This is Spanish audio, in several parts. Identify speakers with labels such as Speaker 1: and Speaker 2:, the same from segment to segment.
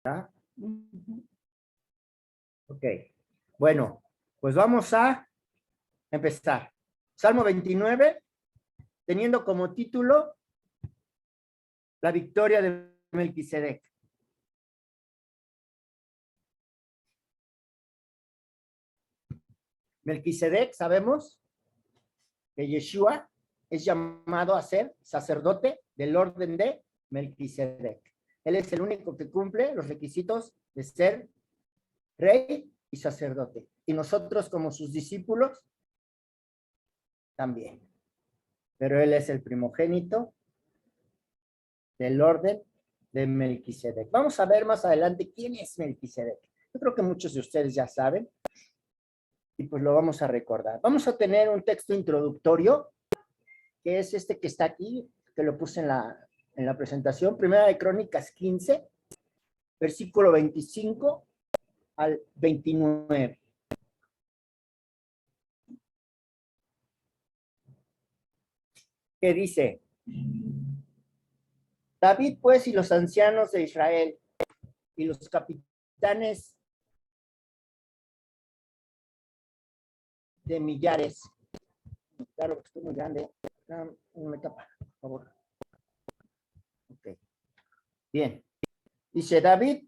Speaker 1: ¿Ah? Ok. Bueno, pues vamos a empezar. Salmo 29, teniendo como título la victoria de Melquisedec. Melquisedec, sabemos que Yeshua es llamado a ser sacerdote del orden de Melquisedec. Él es el único que cumple los requisitos de ser rey y sacerdote. Y nosotros, como sus discípulos, también. Pero él es el primogénito del orden de Melquisedec. Vamos a ver más adelante quién es Melquisedec. Yo creo que muchos de ustedes ya saben, y pues lo vamos a recordar. Vamos a tener un texto introductorio, que es este que está aquí, que lo puse en la presentación, Primera de Crónicas 15, versículo 25 al 29. Que dice: David, pues, y los ancianos de Israel, y los capitanes de millares. Claro que estoy muy grande. No me tapa, por favor. Ok. Bien. Dice: David,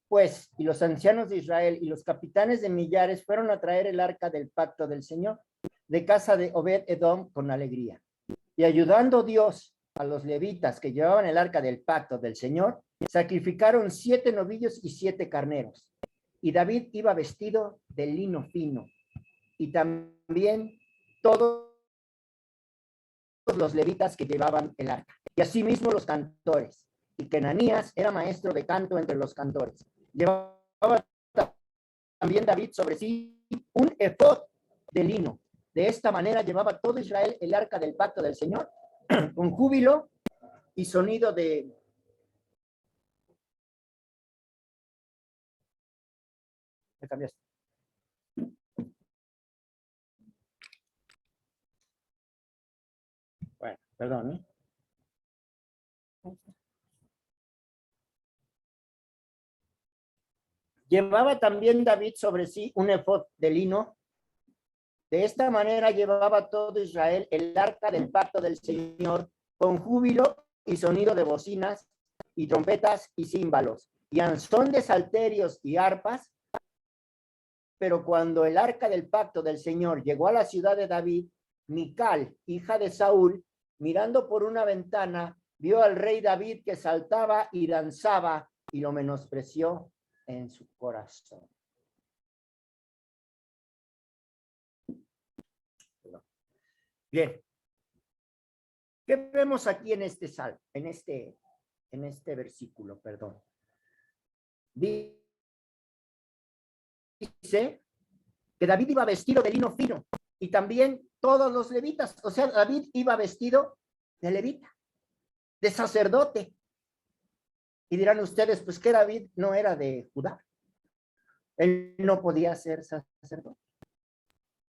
Speaker 1: pues, y los ancianos de Israel y los capitanes de millares fueron a traer el arca del pacto del Señor de casa de Obed-Edom con alegría. Y ayudando Dios a los levitas que llevaban el arca del pacto del Señor, sacrificaron 7 novillos y 7 carneros. Y David iba vestido de lino fino, y también todos los levitas que llevaban el arca, y asimismo los cantores, y que Ananías era maestro de canto entre los cantores. Llevaba también David sobre sí un efod de lino. De esta manera llevaba todo Israel el arca del pacto del Señor, con júbilo y sonido de... ¿Me cambiaste? Bueno, perdón, ¿eh? Llevaba también David sobre sí un efod de lino. De esta manera llevaba todo Israel el arca del pacto del Señor con júbilo y sonido de bocinas y trompetas y címbalos y al son de salterios y arpas. Pero cuando el arca del pacto del Señor llegó a la ciudad de David, Mical, hija de Saúl, mirando por una ventana, vio al rey David que saltaba y danzaba y lo menospreció en su corazón. Bien. ¿Qué vemos aquí en este salmo, en este versículo, perdón? Dice que David iba vestido de lino fino y también todos los levitas, o sea, David iba vestido de levita, de sacerdote. Y dirán ustedes, pues que David no era de Judá. Él no podía ser sacerdote.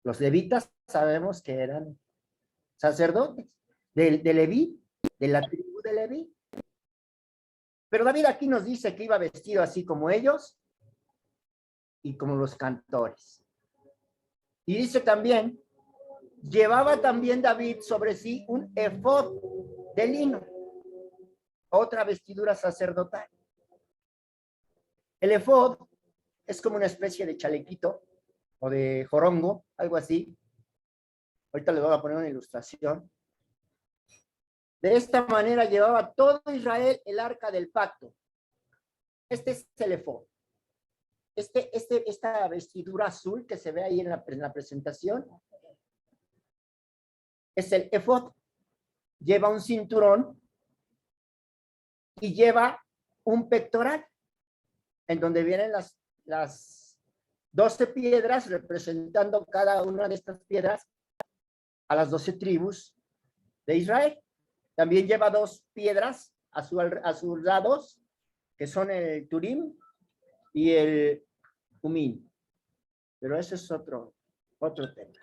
Speaker 1: Los levitas sabemos que eran sacerdotes de Leví, de la tribu de Leví. Pero David aquí nos dice que iba vestido así como ellos y como los cantores. Y dice también, llevaba también David sobre sí un efod de lino, otra vestidura sacerdotal. El efod es como una especie de chalequito o de jorongo, algo así. Ahorita les voy a poner una ilustración. De esta manera llevaba todo Israel el arca del pacto. Este es el efod. Esta vestidura azul que se ve ahí en la presentación es el efod. Lleva un cinturón y lleva un pectoral en donde vienen las 12 piedras representando cada una de estas piedras a las 12 tribus de Israel. También lleva 2 piedras a sus lados, que son el Turim y el Umín. Pero eso es otro tema.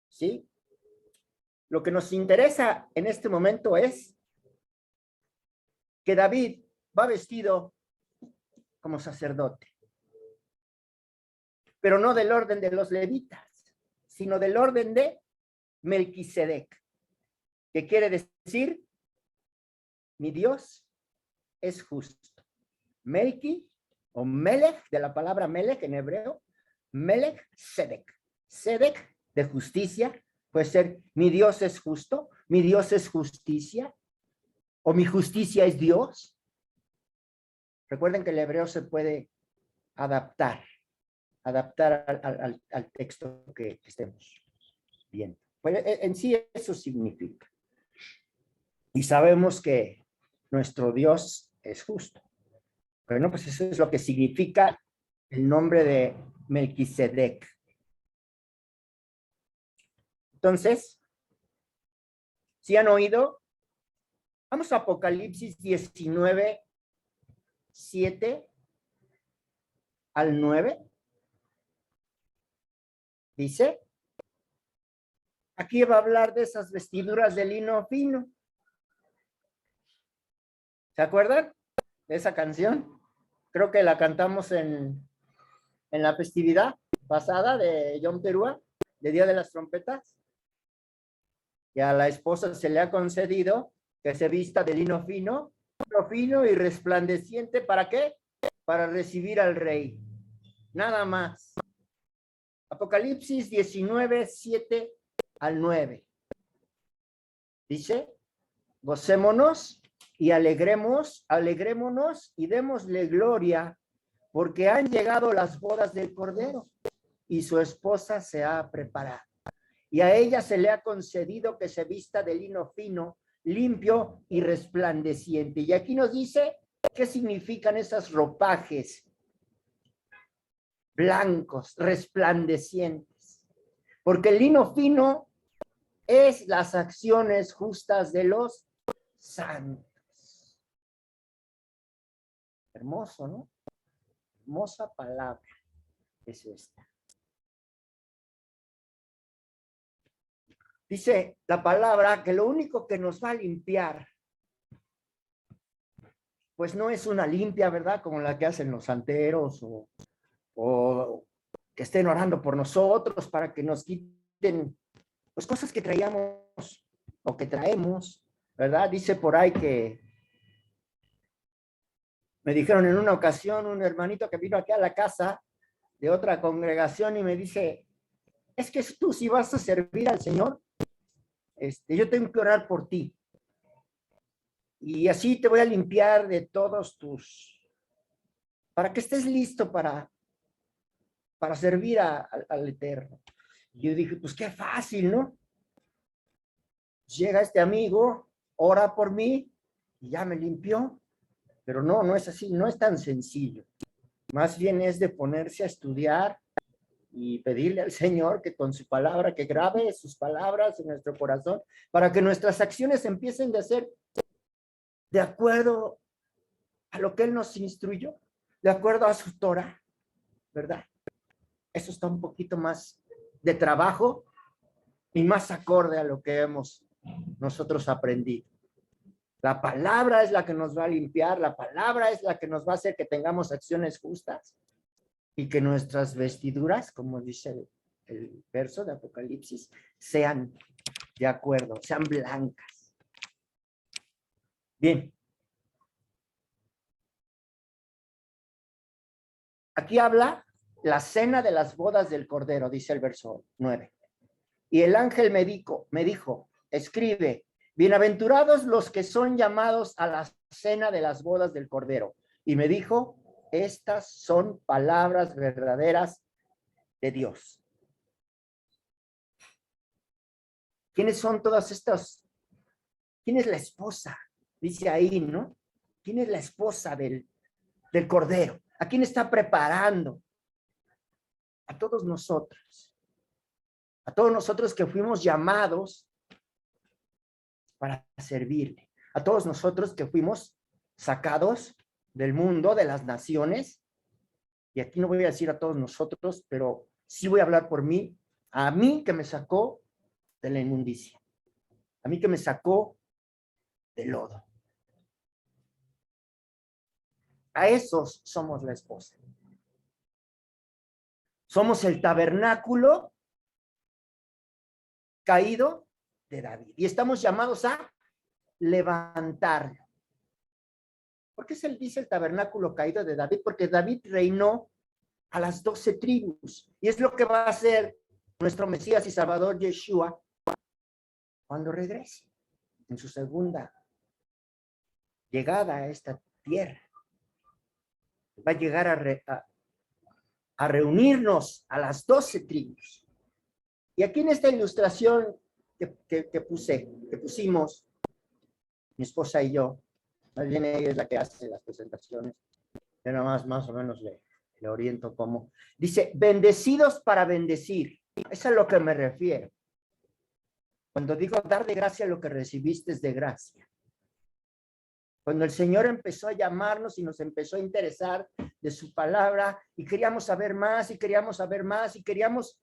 Speaker 1: ¿Sí? Lo que nos interesa en este momento es que David va vestido como sacerdote. Pero no del orden de los levitas, sino del orden de Melquisedec, que quiere decir, mi Dios es justo. Melqui o Melech, de la palabra Melech en hebreo, Melech Sedek. Sedek, de justicia, puede ser mi Dios es justo, mi Dios es justicia, o mi justicia es Dios. Recuerden que el hebreo se puede adaptar al texto que estemos viendo. Pues en sí eso significa. Y sabemos que nuestro Dios es justo. Bueno, pues eso es lo que significa el nombre de Melquisedec. Entonces, ¿sí han oído? Vamos a Apocalipsis 19, 7 al 9. Dice, aquí va a hablar de esas vestiduras de lino fino. ¿Se acuerdan de esa canción? Creo que la cantamos en la festividad pasada de Yom Teruah, de Día de las Trompetas. Y a la esposa se le ha concedido que se vista de lino fino y resplandeciente. ¿Para qué? Para recibir al rey. Nada más. Apocalipsis 19, 7 al 9. Dice, gocémonos y alegrémonos y démosle gloria, porque han llegado las bodas del Cordero y su esposa se ha preparado. Y a ella se le ha concedido que se vista de lino fino, limpio y resplandeciente. Y aquí nos dice qué significan esos ropajes blancos, resplandecientes. Porque el lino fino es las acciones justas de los santos. Hermoso, ¿no? Hermosa palabra es esta. Dice la palabra que lo único que nos va a limpiar, pues no es una limpia, ¿verdad? Como la que hacen los santeros o que estén orando por nosotros para que nos quiten pues cosas que traíamos o que traemos, ¿verdad? Dice por ahí que me dijeron en una ocasión un hermanito que vino aquí a la casa de otra congregación y me dice, es que tú si vas a servir al Señor, yo tengo que orar por ti. Y así te voy a limpiar de todos para que estés listo para servir al Eterno. Y yo dije, pues qué fácil, ¿no? Llega este amigo, ora por mí y ya me limpió. Pero no es así, no es tan sencillo. Más bien es de ponerse a estudiar y pedirle al Señor que con su palabra, que grabe sus palabras en nuestro corazón, para que nuestras acciones empiecen a ser de acuerdo a lo que Él nos instruyó, de acuerdo a su Torah, ¿verdad? Eso está un poquito más de trabajo y más acorde a lo que hemos nosotros aprendido. La palabra es la que nos va a limpiar, la palabra es la que nos va a hacer que tengamos acciones justas y que nuestras vestiduras, como dice el verso de Apocalipsis, sean de acuerdo, sean blancas. Bien. Aquí habla la cena de las bodas del Cordero, dice el verso 9. Y el ángel me dijo, escribe, bienaventurados los que son llamados a la cena de las bodas del Cordero. Y me dijo, estas son palabras verdaderas de Dios. ¿Quiénes son todas estas? ¿Quién es la esposa? Dice ahí, ¿no? ¿Quién es la esposa del Cordero? ¿A quién está preparando? A todos nosotros. A todos nosotros que fuimos llamados para servirle. A todos nosotros que fuimos sacados del mundo, de las naciones. Y aquí no voy a decir a todos nosotros, pero sí voy a hablar por mí. A mí que me sacó de la inmundicia. A mí que me sacó del lodo. A esos somos la esposa. Somos el tabernáculo caído de David. Y estamos llamados a levantarlo. ¿Por qué se le dice el tabernáculo caído de David? Porque David reinó a las 12 tribus. Y es lo que va a hacer nuestro Mesías y Salvador Yeshua cuando regrese en su segunda llegada a esta tierra. Va a llegar a reunirnos a las 12 tribus. Y aquí en esta ilustración que pusimos, mi esposa y yo, más bien ella es la que hace las presentaciones, yo nada más o menos le oriento cómo. Dice, bendecidos para bendecir. Es a lo que me refiero. Cuando digo dar de gracia lo que recibiste es de gracia. Cuando el Señor empezó a llamarnos y nos empezó a interesar de su palabra y queríamos saber más y queríamos saber más y queríamos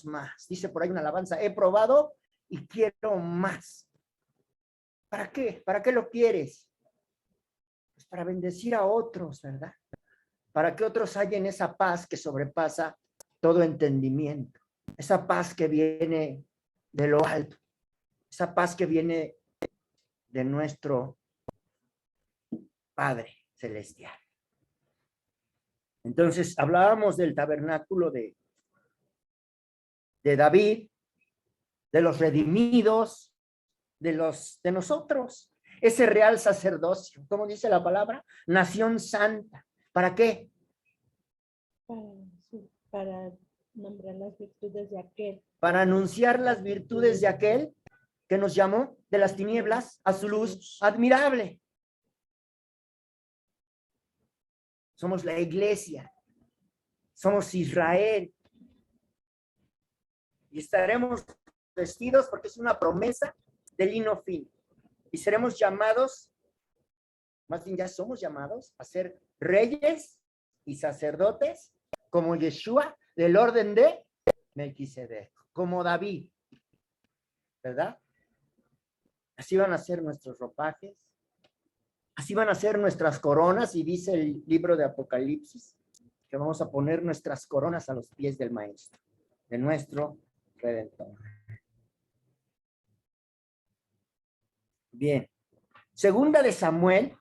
Speaker 1: más. Dice por ahí una alabanza, he probado y quiero más. ¿Para qué? ¿Para qué lo quieres? Pues para bendecir a otros, ¿verdad? Para que otros hallen esa paz que sobrepasa todo entendimiento. Esa paz que viene de lo alto. Esa paz que viene de nuestro Padre Celestial. Entonces, hablábamos del tabernáculo de David, de los redimidos, de nosotros. Ese real sacerdocio, ¿cómo dice la palabra? Nación santa. ¿Para qué?
Speaker 2: Para nombrar las virtudes de aquel.
Speaker 1: Para anunciar las virtudes de aquel que nos llamó de las tinieblas a su luz admirable. Somos la iglesia. Somos Israel. Y estaremos vestidos porque es una promesa de lino fino. Y seremos llamados, más bien ya somos llamados a ser reyes y sacerdotes como Yeshua del orden de Melquisedec, como David, ¿verdad? Así van a ser nuestros ropajes, así van a ser nuestras coronas, y dice el libro de Apocalipsis que vamos a poner nuestras coronas a los pies del Maestro, de nuestro Redentor. Bien, segunda de Samuel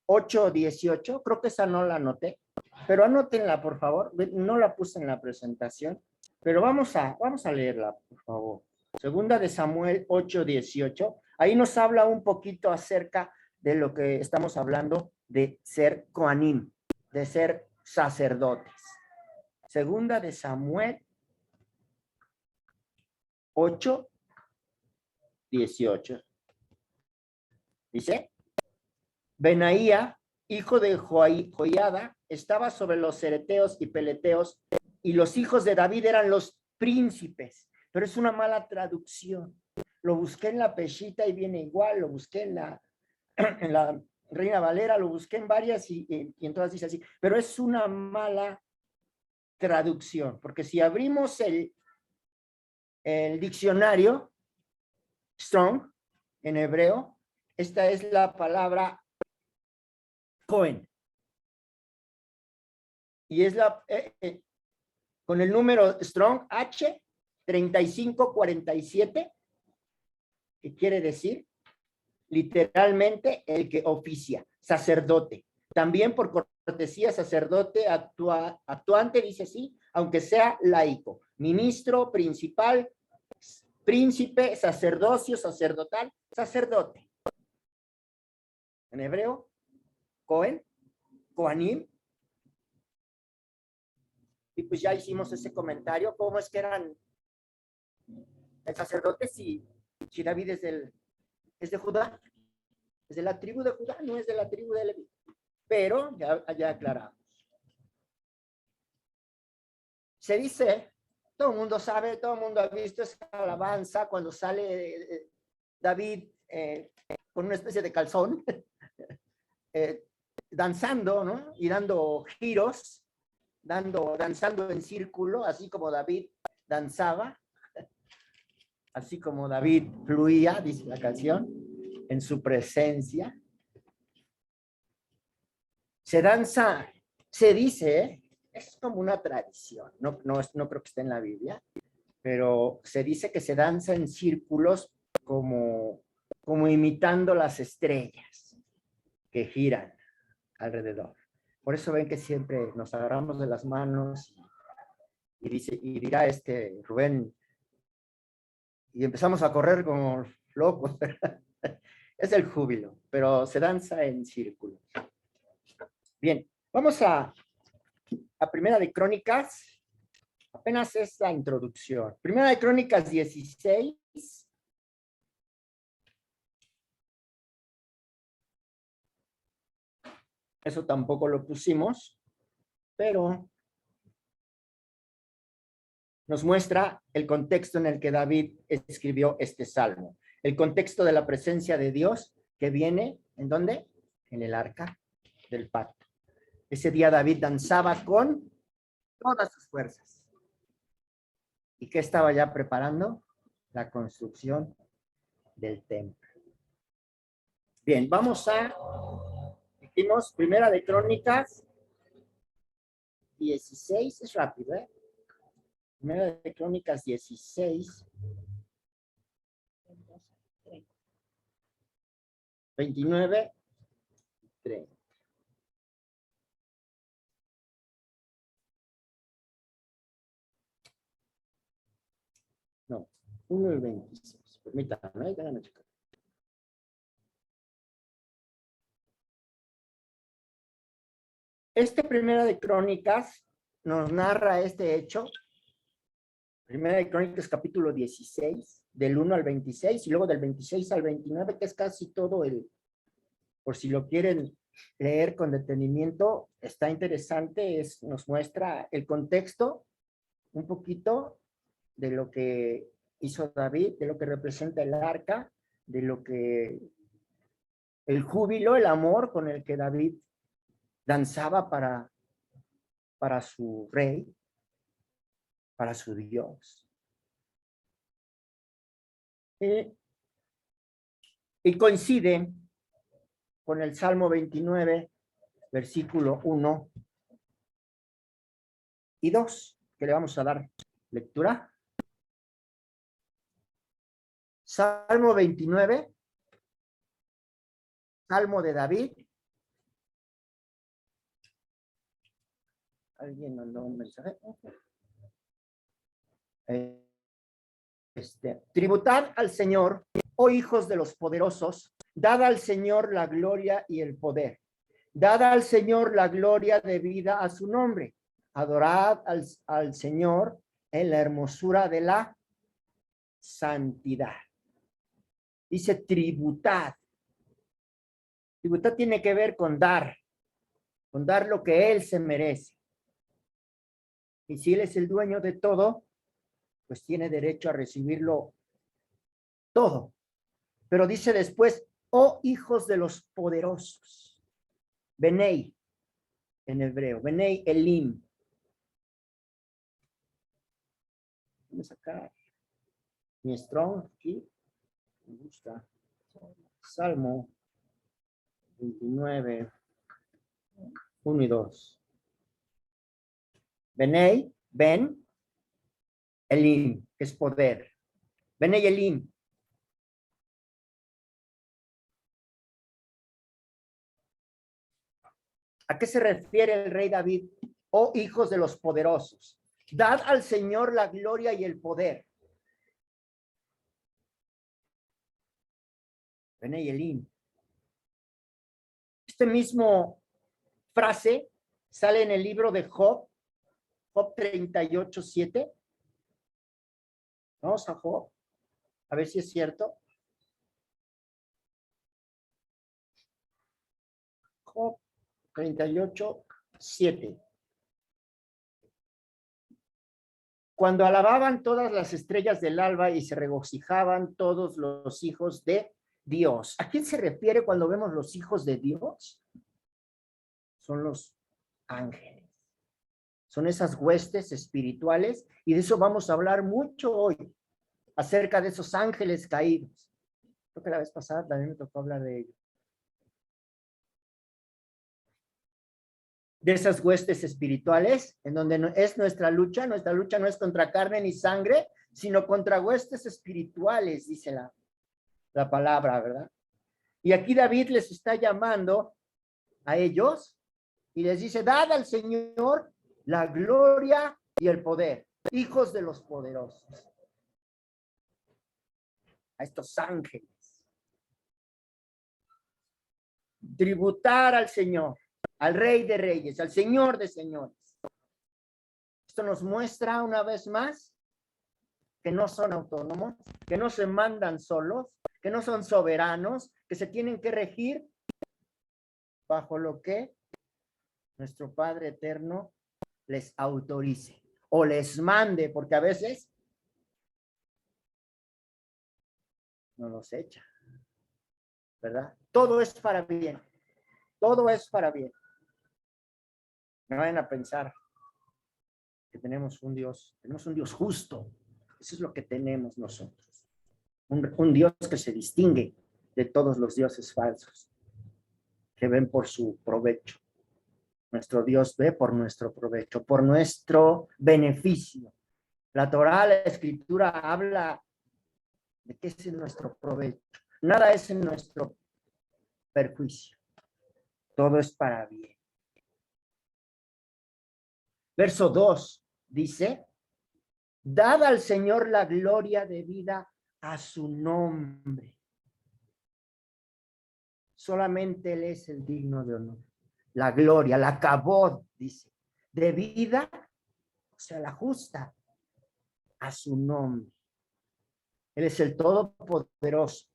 Speaker 1: 8:18, creo que esa no la anoté, pero anótenla por favor, no la puse en la presentación, pero vamos a leerla por favor. Segunda de Samuel 8:18, ahí nos habla un poquito acerca de lo que estamos hablando de ser Coanim, de ser sacerdotes. Segunda de Samuel 8:18. Dice, Benaía, hijo de Joiada, estaba sobre los cereteos y peleteos, y los hijos de David eran los príncipes, pero es una mala traducción. Lo busqué en la Peshita y viene igual, lo busqué en la Reina Valera, lo busqué en varias y en todas dice así, pero es una mala traducción, porque si abrimos el diccionario Strong en hebreo, esta es la palabra Cohen. Y es con el número Strong H 3547, que quiere decir literalmente el que oficia, sacerdote. También por cortesía, sacerdote actuante, dice así, aunque sea laico, ministro, principal, príncipe, sacerdocio, sacerdotal, sacerdote. En hebreo, Cohen, Coanim. Y pues ya hicimos ese comentario, cómo es que eran el sacerdote si David es de Judá, es de la tribu de Judá, no es de la tribu de Leví. Pero ya aclaramos. Se dice, todo el mundo sabe, todo el mundo ha visto esa alabanza cuando sale David con una especie de calzón, danzando, ¿no? Y dando giros, danzando en círculo, así como David danzaba, así como David fluía, dice la canción, en su presencia. Se danza, se dice, es como una tradición, no creo que esté en la Biblia, pero se dice que se danza en círculos como imitando las estrellas que giran alrededor. Por eso ven que siempre nos agarramos de las manos y dirá Rubén, y empezamos a correr como locos, ¿verdad? Es el júbilo, pero se danza en círculo. Bien, vamos a Primera de Crónicas. Apenas es la introducción. Primera de Crónicas 16. Eso tampoco lo pusimos, pero nos muestra el contexto en el que David escribió este salmo. El contexto de la presencia de Dios que viene, ¿en dónde? En el arca del pacto. Ese día David danzaba con todas sus fuerzas. ¿Y qué estaba ya preparando? La construcción del templo. Bien, dijimos, Primera de Crónicas 16, es rápido, ¿eh? Primera de Crónicas 16, 29, 30. No, 1 y 26. Permítanme, déjame checar. Primera de Crónicas nos narra este hecho. Primera de Crónicas capítulo 16, del 1 al 26, y luego del 26 al 29, que es casi todo por si lo quieren leer con detenimiento, está interesante, nos muestra el contexto, un poquito de lo que hizo David, de lo que representa el arca, de lo que el júbilo, el amor con el que David danzaba para su rey, para su Dios. Y coincide con el Salmo 29, versículo 1 y 2, que le vamos a dar lectura. Salmo 29, Salmo de David. ¿Alguien mandó un mensaje? Tributad al Señor, oh hijos de los poderosos, dad al Señor la gloria y el poder. Dad al Señor la gloria debida a su nombre. Adorad al Señor en la hermosura de la santidad. Dice tributad. Tributad tiene que ver con dar lo que Él se merece. Y si Él es el dueño de todo, pues tiene derecho a recibirlo todo. Pero dice después, oh hijos de los poderosos. Benei, en hebreo. Benei Elim. Voy a sacar mi Strong aquí. Me gusta. Salmo 29, 1 y 2. Benei, Ben, Elim, que es poder. Benei Elim. ¿A qué se refiere el rey David? Oh hijos de los poderosos, dad al Señor la gloria y el poder. Benei Elim. Mismo frase sale en el libro de Job 38:7. Vamos a Job, a ver si es cierto. Job 38:7. Cuando alababan todas las estrellas del alba y se regocijaban todos los hijos de Dios. ¿A quién se refiere cuando vemos los hijos de Dios? Son los ángeles. Son esas huestes espirituales y de eso vamos a hablar mucho hoy, acerca de esos ángeles caídos. Creo que la vez pasada también me tocó hablar de ellos. de esas huestes espirituales, en donde es nuestra lucha no es contra carne ni sangre, sino contra huestes espirituales, dice la palabra, ¿verdad? Y aquí David les está llamando a ellos y les dice, dad al Señor la gloria y el poder, hijos de los poderosos, a estos ángeles. Tributar al Señor, al Rey de Reyes, al Señor de Señores. Esto nos muestra una vez más que no son autónomos, que no se mandan solos, que no son soberanos, que se tienen que regir bajo lo que nuestro Padre Eterno les autorice o les mande, porque a veces no los echa, ¿verdad? Todo es para bien, todo es para bien. No vayan a pensar que tenemos un Dios justo. Eso es lo que tenemos nosotros. Un Dios que se distingue de todos los dioses falsos, que ven por su provecho. Nuestro Dios ve por nuestro provecho, por nuestro beneficio. La Torá, la Escritura, habla de que es en nuestro provecho. Nada es en nuestro perjuicio. Todo es para bien. Verso 2 dice, dad al Señor la gloria debida a su nombre. Solamente Él es el digno de honor. La gloria, la kabod, dice, debida, o sea, la justa, a su nombre. Él es el Todopoderoso.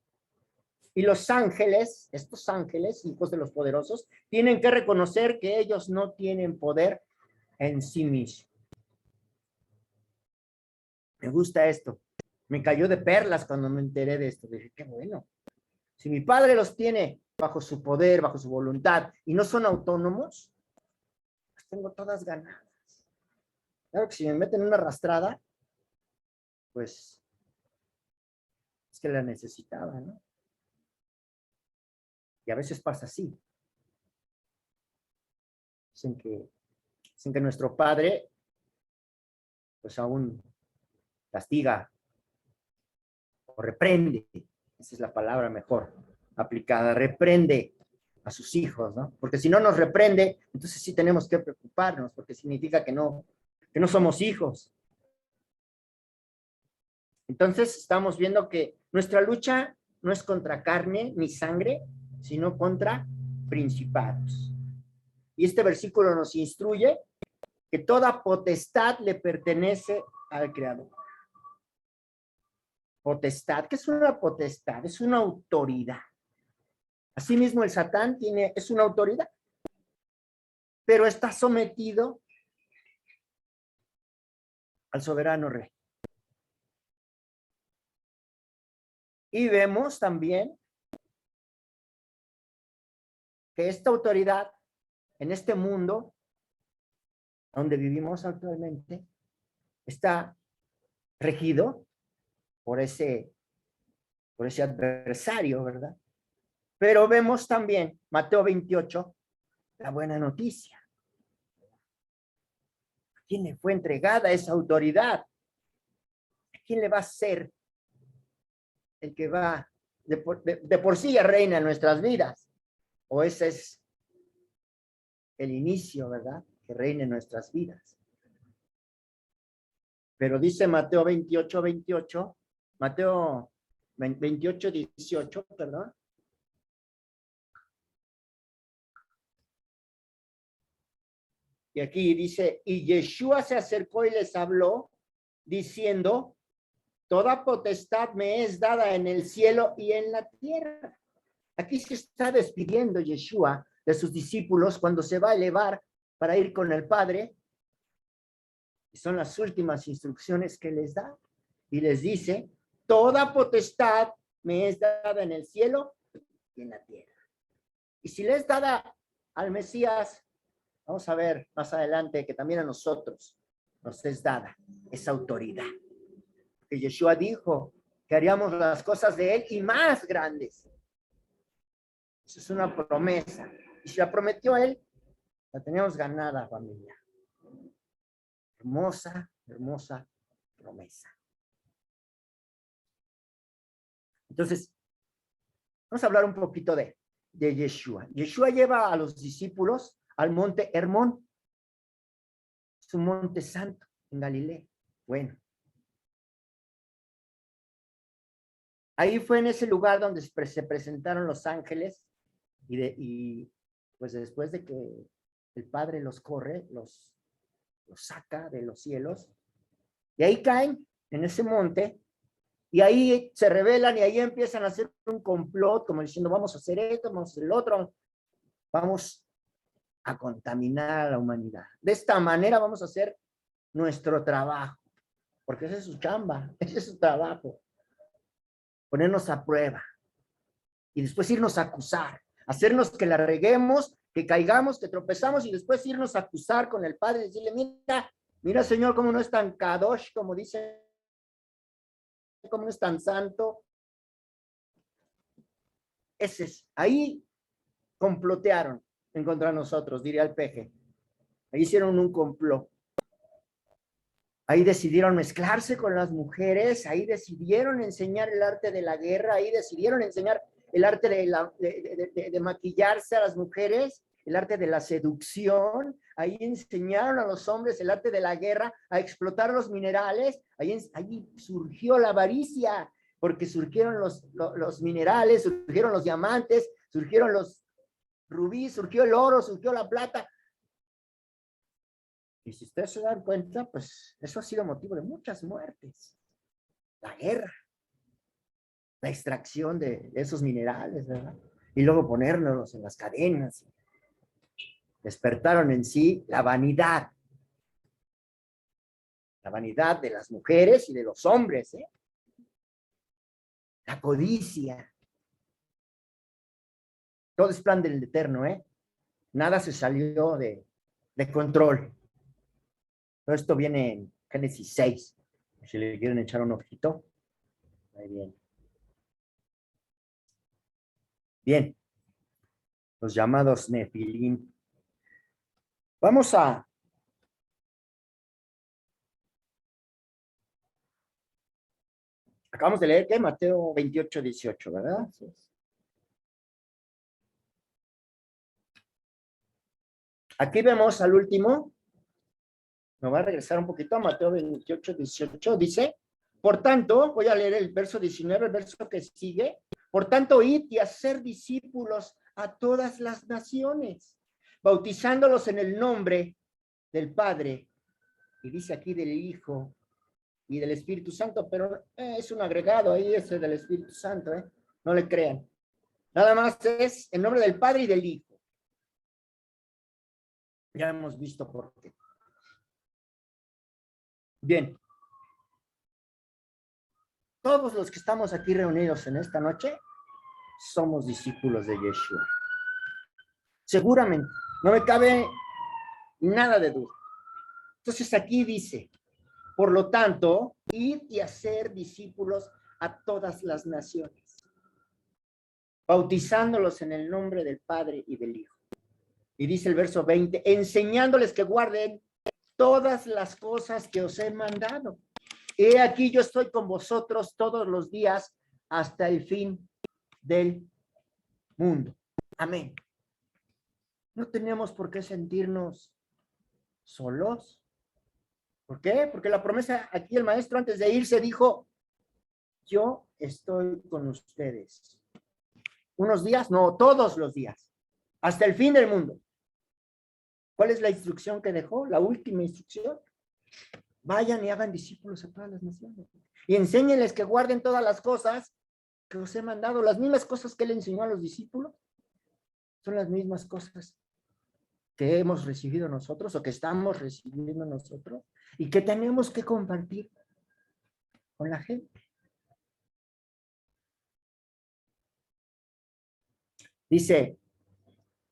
Speaker 1: Y los ángeles, estos ángeles, hijos de los poderosos, tienen que reconocer que ellos no tienen poder en sí mismos. Me gusta esto. Me cayó de perlas cuando me enteré de esto. Dije, qué bueno. Si mi Padre los tiene bajo su poder, bajo su voluntad, y no son autónomos, pues tengo todas ganadas. Claro que si me meten una arrastrada, pues es que la necesitaba, ¿no? Y a veces pasa así. Dicen que nuestro Padre, pues aún castiga o reprende. Esa es la palabra mejor aplicada. Reprende a sus hijos, ¿no? Porque si no nos reprende, entonces sí tenemos que preocuparnos, porque significa que no somos hijos. Entonces estamos viendo que nuestra lucha no es contra carne ni sangre, sino contra principados. Y este versículo nos instruye que toda potestad le pertenece al Creador. Potestad, ¿qué es una potestad? Es una autoridad. Asimismo, el Satán es una autoridad, pero está sometido al soberano rey. Y vemos también que esta autoridad en este mundo donde vivimos actualmente está regido por ese adversario, ¿verdad? Pero vemos también, Mateo 28, la buena noticia. ¿A quién le fue entregada esa autoridad? ¿A quién le va a ser el que va de por sí ya reina en nuestras vidas? O ese es el inicio, ¿verdad? Que reine en nuestras vidas. Pero dice Mateo 28, 28, Mateo 28, 18, perdón. Y aquí dice, y Yeshua se acercó y les habló, diciendo, toda potestad me es dada en el cielo y en la tierra. Aquí se está despidiendo Yeshua de sus discípulos cuando se va a elevar para ir con el Padre. Y son las últimas instrucciones que les da. Y les dice, toda potestad me es dada en el cielo y en la tierra. Y si le es dada al Mesías, vamos a ver más adelante que también a nosotros nos es dada esa autoridad. Que Yeshua dijo que haríamos las cosas de él y más grandes. Esa es una promesa. Y si la prometió él, La teníamos ganada, familia. Hermosa, hermosa promesa. Entonces, vamos a hablar un poquito de Yeshua. Yeshua lleva a los discípulos al monte Hermón. Es un monte santo en Galilea. Bueno. Ahí fue en ese lugar donde se presentaron los ángeles y pues después de que el Padre los corre, los saca de los cielos, y ahí caen en ese monte, y ahí se rebelan y ahí empiezan a hacer un complot, como diciendo, vamos a hacer esto, vamos a hacer el otro, vamos a contaminar a la humanidad. De esta manera vamos a hacer nuestro trabajo, porque ese es su chamba, ese es su trabajo, ponernos a prueba, y después irnos a acusar, hacernos que la reguemos, que caigamos, que tropezamos, y después irnos a acusar con el Padre y decirle, mira Señor, cómo no es tan kadosh, como dice, cómo no es tan santo. Ese es, ahí complotearon en contra de nosotros, diría el peje. Ahí hicieron un complot. Ahí decidieron mezclarse con las mujeres, ahí decidieron enseñar el arte de la guerra, ahí decidieron enseñar el arte de maquillarse a las mujeres, el arte de la seducción, ahí enseñaron a los hombres el arte de la guerra, a explotar los minerales, ahí surgió la avaricia, porque surgieron los minerales, surgieron los diamantes, surgieron los rubíes, surgió el oro, surgió la plata. Y si ustedes se dan cuenta, pues eso ha sido motivo de muchas muertes. La guerra, la extracción de esos minerales, ¿verdad? Y luego ponerlos en las cadenas. Despertaron en sí la vanidad de las mujeres y de los hombres, ¿eh? La codicia. Todo es plan del Eterno, ¿eh? Nada se salió de control. Todo esto viene en Génesis 6. Si le quieren echar un ojito. Ahí viene. Bien. Los llamados Nefilim. Vamos a acabamos de leer que Mateo 28, 18, ¿verdad? Aquí vemos al último. Me voy a regresar un poquito a Mateo 28, 18. Dice, por tanto, voy a leer el verso 19, el verso que sigue. Por tanto, id y hacer discípulos a todas las naciones, bautizándolos en el nombre del Padre, y dice aquí del Hijo y del Espíritu Santo, pero es un agregado ahí ese del Espíritu Santo, no le crean. Nada más es en nombre del Padre y del Hijo. Ya hemos visto por qué. Bien. Todos los que estamos aquí reunidos en esta noche somos discípulos de Yeshua. Seguramente, no me cabe nada de duda. Entonces aquí dice, por lo tanto, id y hacer discípulos a todas las naciones, bautizándolos en el nombre del Padre y del Hijo. Y dice el verso 20, enseñándoles que guarden todas las cosas que os he mandado. He aquí yo estoy con vosotros todos los días hasta el fin del mundo. Amén. No tenemos por qué sentirnos solos. ¿Por qué? Porque la promesa, aquí el maestro antes de irse dijo, yo estoy con ustedes. Unos días, no, todos los días, hasta el fin del mundo. ¿Cuál es la instrucción que dejó? La última instrucción. Vayan y hagan discípulos a todas las naciones. Y enséñenles que guarden todas las cosas que os he mandado. Las mismas cosas que él enseñó a los discípulos son las mismas cosas que hemos recibido nosotros o que estamos recibiendo nosotros y que tenemos que compartir con la gente. Dice,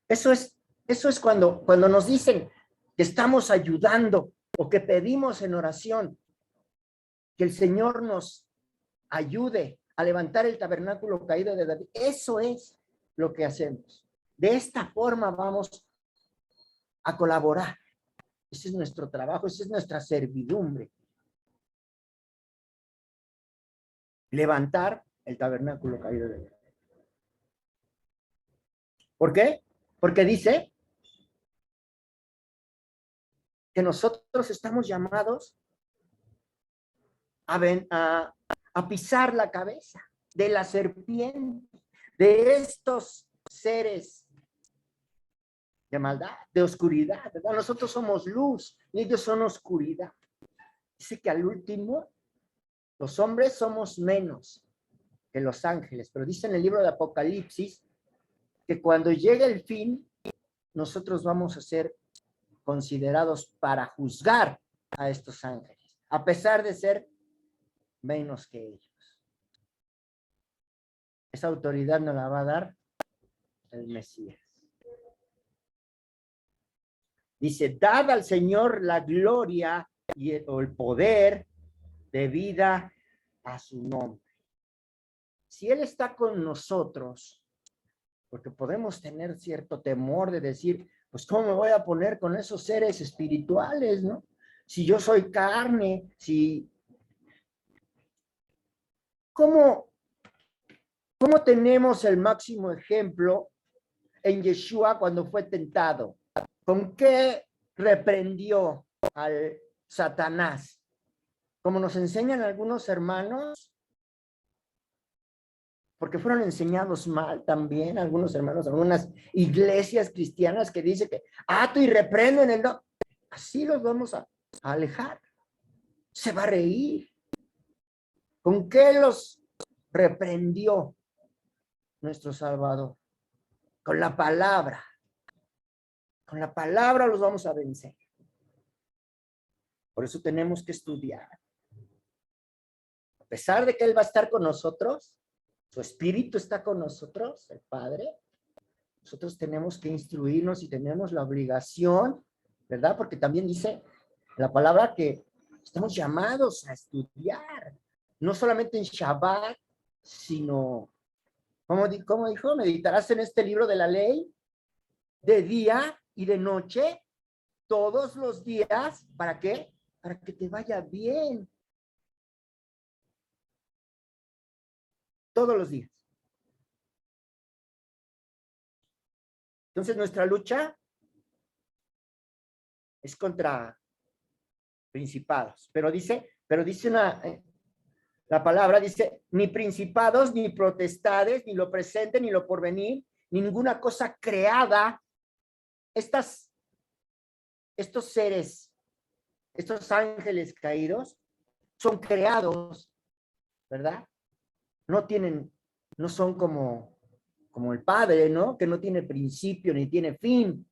Speaker 1: eso es cuando nos dicen que estamos ayudando o que pedimos en oración que el Señor nos ayude a levantar el tabernáculo caído de David. Eso es lo que hacemos. De esta forma vamos a colaborar. Ese es nuestro trabajo, esa es nuestra servidumbre. Levantar el tabernáculo caído de Dios. ¿Por qué? Porque dice que nosotros estamos llamados a pisar la cabeza de la serpiente, de estos seres de maldad, de oscuridad, ¿verdad? Nosotros somos luz y ellos son oscuridad. Dice que al último, los hombres somos menos que los ángeles, pero dice en el libro de Apocalipsis que cuando llegue el fin, nosotros vamos a ser considerados para juzgar a estos ángeles, a pesar de ser menos que ellos. Esa autoridad nos la va a dar el Mesías. Dice, dad al Señor la gloria o el poder debida a su nombre. Si Él está con nosotros, porque podemos tener cierto temor de decir, pues ¿cómo me voy a poner con esos seres espirituales, no? Si yo soy carne, si... ¿Cómo tenemos el máximo ejemplo en Yeshua cuando fue tentado? ¿Con qué reprendió al Satanás? Como nos enseñan algunos hermanos, porque fueron enseñados mal también algunos hermanos, algunas iglesias cristianas que dicen que ato y reprendo en el nombre. Así los vamos a alejar. Se va a reír. ¿Con qué los reprendió nuestro Salvador? Con la palabra. Con la palabra los vamos a vencer. Por eso tenemos que estudiar. A pesar de que Él va a estar con nosotros, su Espíritu está con nosotros, el Padre, nosotros tenemos que instruirnos y tenemos la obligación, ¿verdad? Porque también dice la palabra que estamos llamados a estudiar, no solamente en Shabbat, sino, ¿cómo dijo? Meditarás en este libro de la ley de día y de noche, todos los días. ¿Para qué? Para que te vaya bien. Todos los días. Entonces nuestra lucha es contra principados, pero dice la palabra dice, ni principados, ni potestades, ni lo presente, ni lo porvenir, ni ninguna cosa creada. Estos seres, estos ángeles caídos, son creados, ¿verdad? No son como el Padre, ¿no? Que no tiene principio ni tiene fin.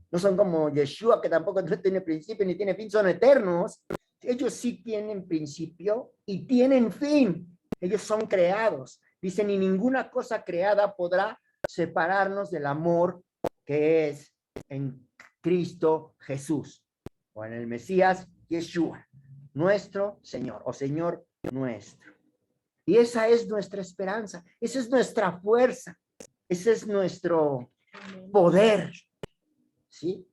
Speaker 1: No son como Yeshua, que tampoco tiene principio ni tiene fin, son eternos. Ellos sí tienen principio y tienen fin. Ellos son creados. Dicen, y ninguna cosa creada podrá separarnos del amor que es en Cristo Jesús, o en el Mesías Yeshua, nuestro Señor, o Señor nuestro. Y esa es nuestra esperanza, esa es nuestra fuerza, ese es nuestro poder. ¿Sí?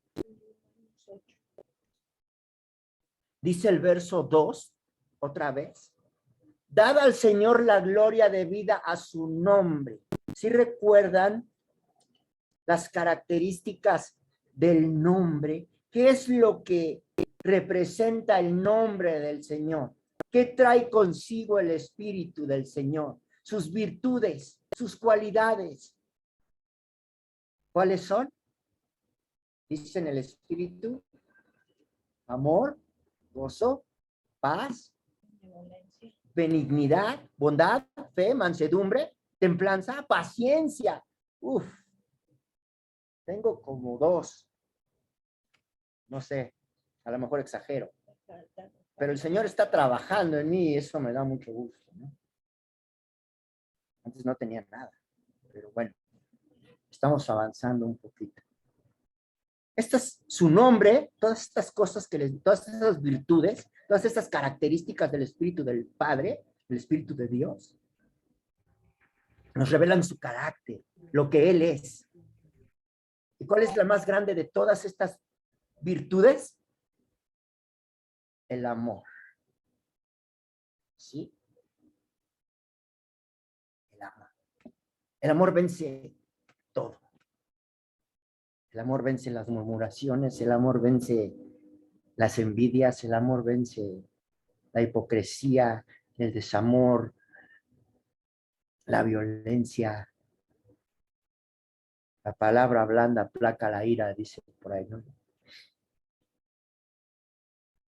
Speaker 1: Dice el verso 2, otra vez. Dad al Señor la gloria debida a su nombre. ¿Sí recuerdan las características del nombre? ¿Qué es lo que representa el nombre del Señor? ¿Qué trae consigo el Espíritu del Señor? Sus virtudes, sus cualidades. ¿Cuáles son? Dicen el Espíritu: amor, gozo, paz, benignidad, bondad, fe, mansedumbre, templanza, paciencia. Uf, tengo como 2. No sé, a lo mejor exagero. Pero el Señor está trabajando en mí y eso me da mucho gusto, ¿no? Antes no tenía nada, pero bueno, estamos avanzando un poquito. Su nombre, todas estas cosas todas esas virtudes, todas estas características del Espíritu del Padre, del Espíritu de Dios, nos revelan su carácter, lo que Él es. ¿Y cuál es la más grande de todas estas virtudes? El amor. ¿Sí? El amor. El amor vence todo. El amor vence las murmuraciones, el amor vence las envidias, el amor vence la hipocresía, el desamor, la violencia. La palabra blanda aplaca la ira, dice por ahí, ¿no?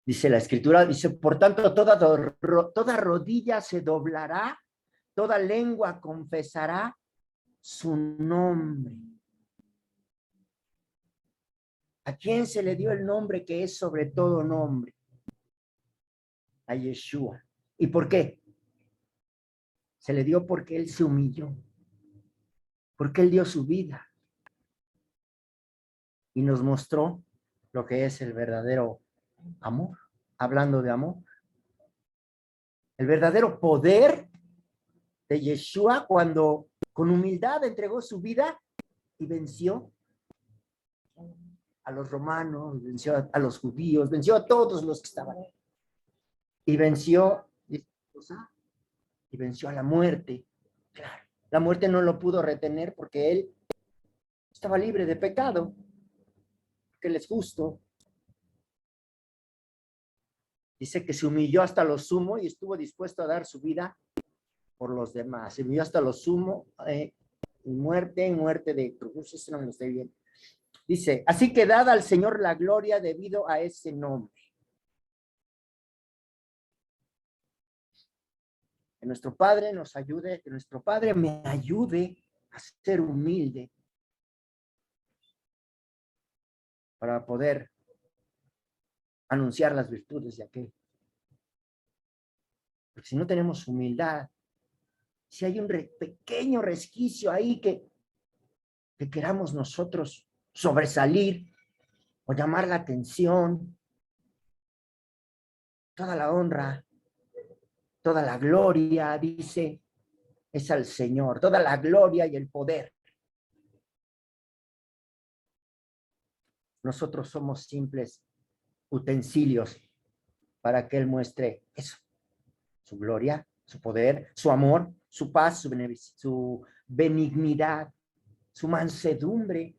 Speaker 1: Dice la escritura, dice, por tanto, toda rodilla se doblará, toda lengua confesará su nombre. ¿A quién se le dio el nombre que es sobre todo nombre? A Yeshua. ¿Y por qué? Se le dio porque él se humilló, porque él dio su vida y nos mostró lo que es el verdadero amor. Hablando de amor, el verdadero poder de Yeshua cuando con humildad entregó su vida y venció a los romanos, venció a los judíos, venció a todos los que estaban. Y venció, y venció a la muerte. Claro, la muerte no lo pudo retener porque él estaba libre de pecado, que él es justo. Dice que se humilló hasta lo sumo y estuvo dispuesto a dar su vida por los demás. Se humilló hasta lo sumo, en muerte de cruz, eso no me lo estoy viendo. Dice, así que dad al Señor la gloria debido a ese nombre. Que nuestro Padre nos ayude, que nuestro Padre me ayude a ser humilde para poder anunciar las virtudes de aquel. Porque si no tenemos humildad, si hay un pequeño resquicio ahí que queramos nosotros sobresalir o llamar la atención, toda la honra, toda la gloria, dice, es al Señor, toda la gloria y el poder. Nosotros somos simples utensilios para que Él muestre eso, su gloria, su poder, su amor, su paz, su benignidad, su mansedumbre.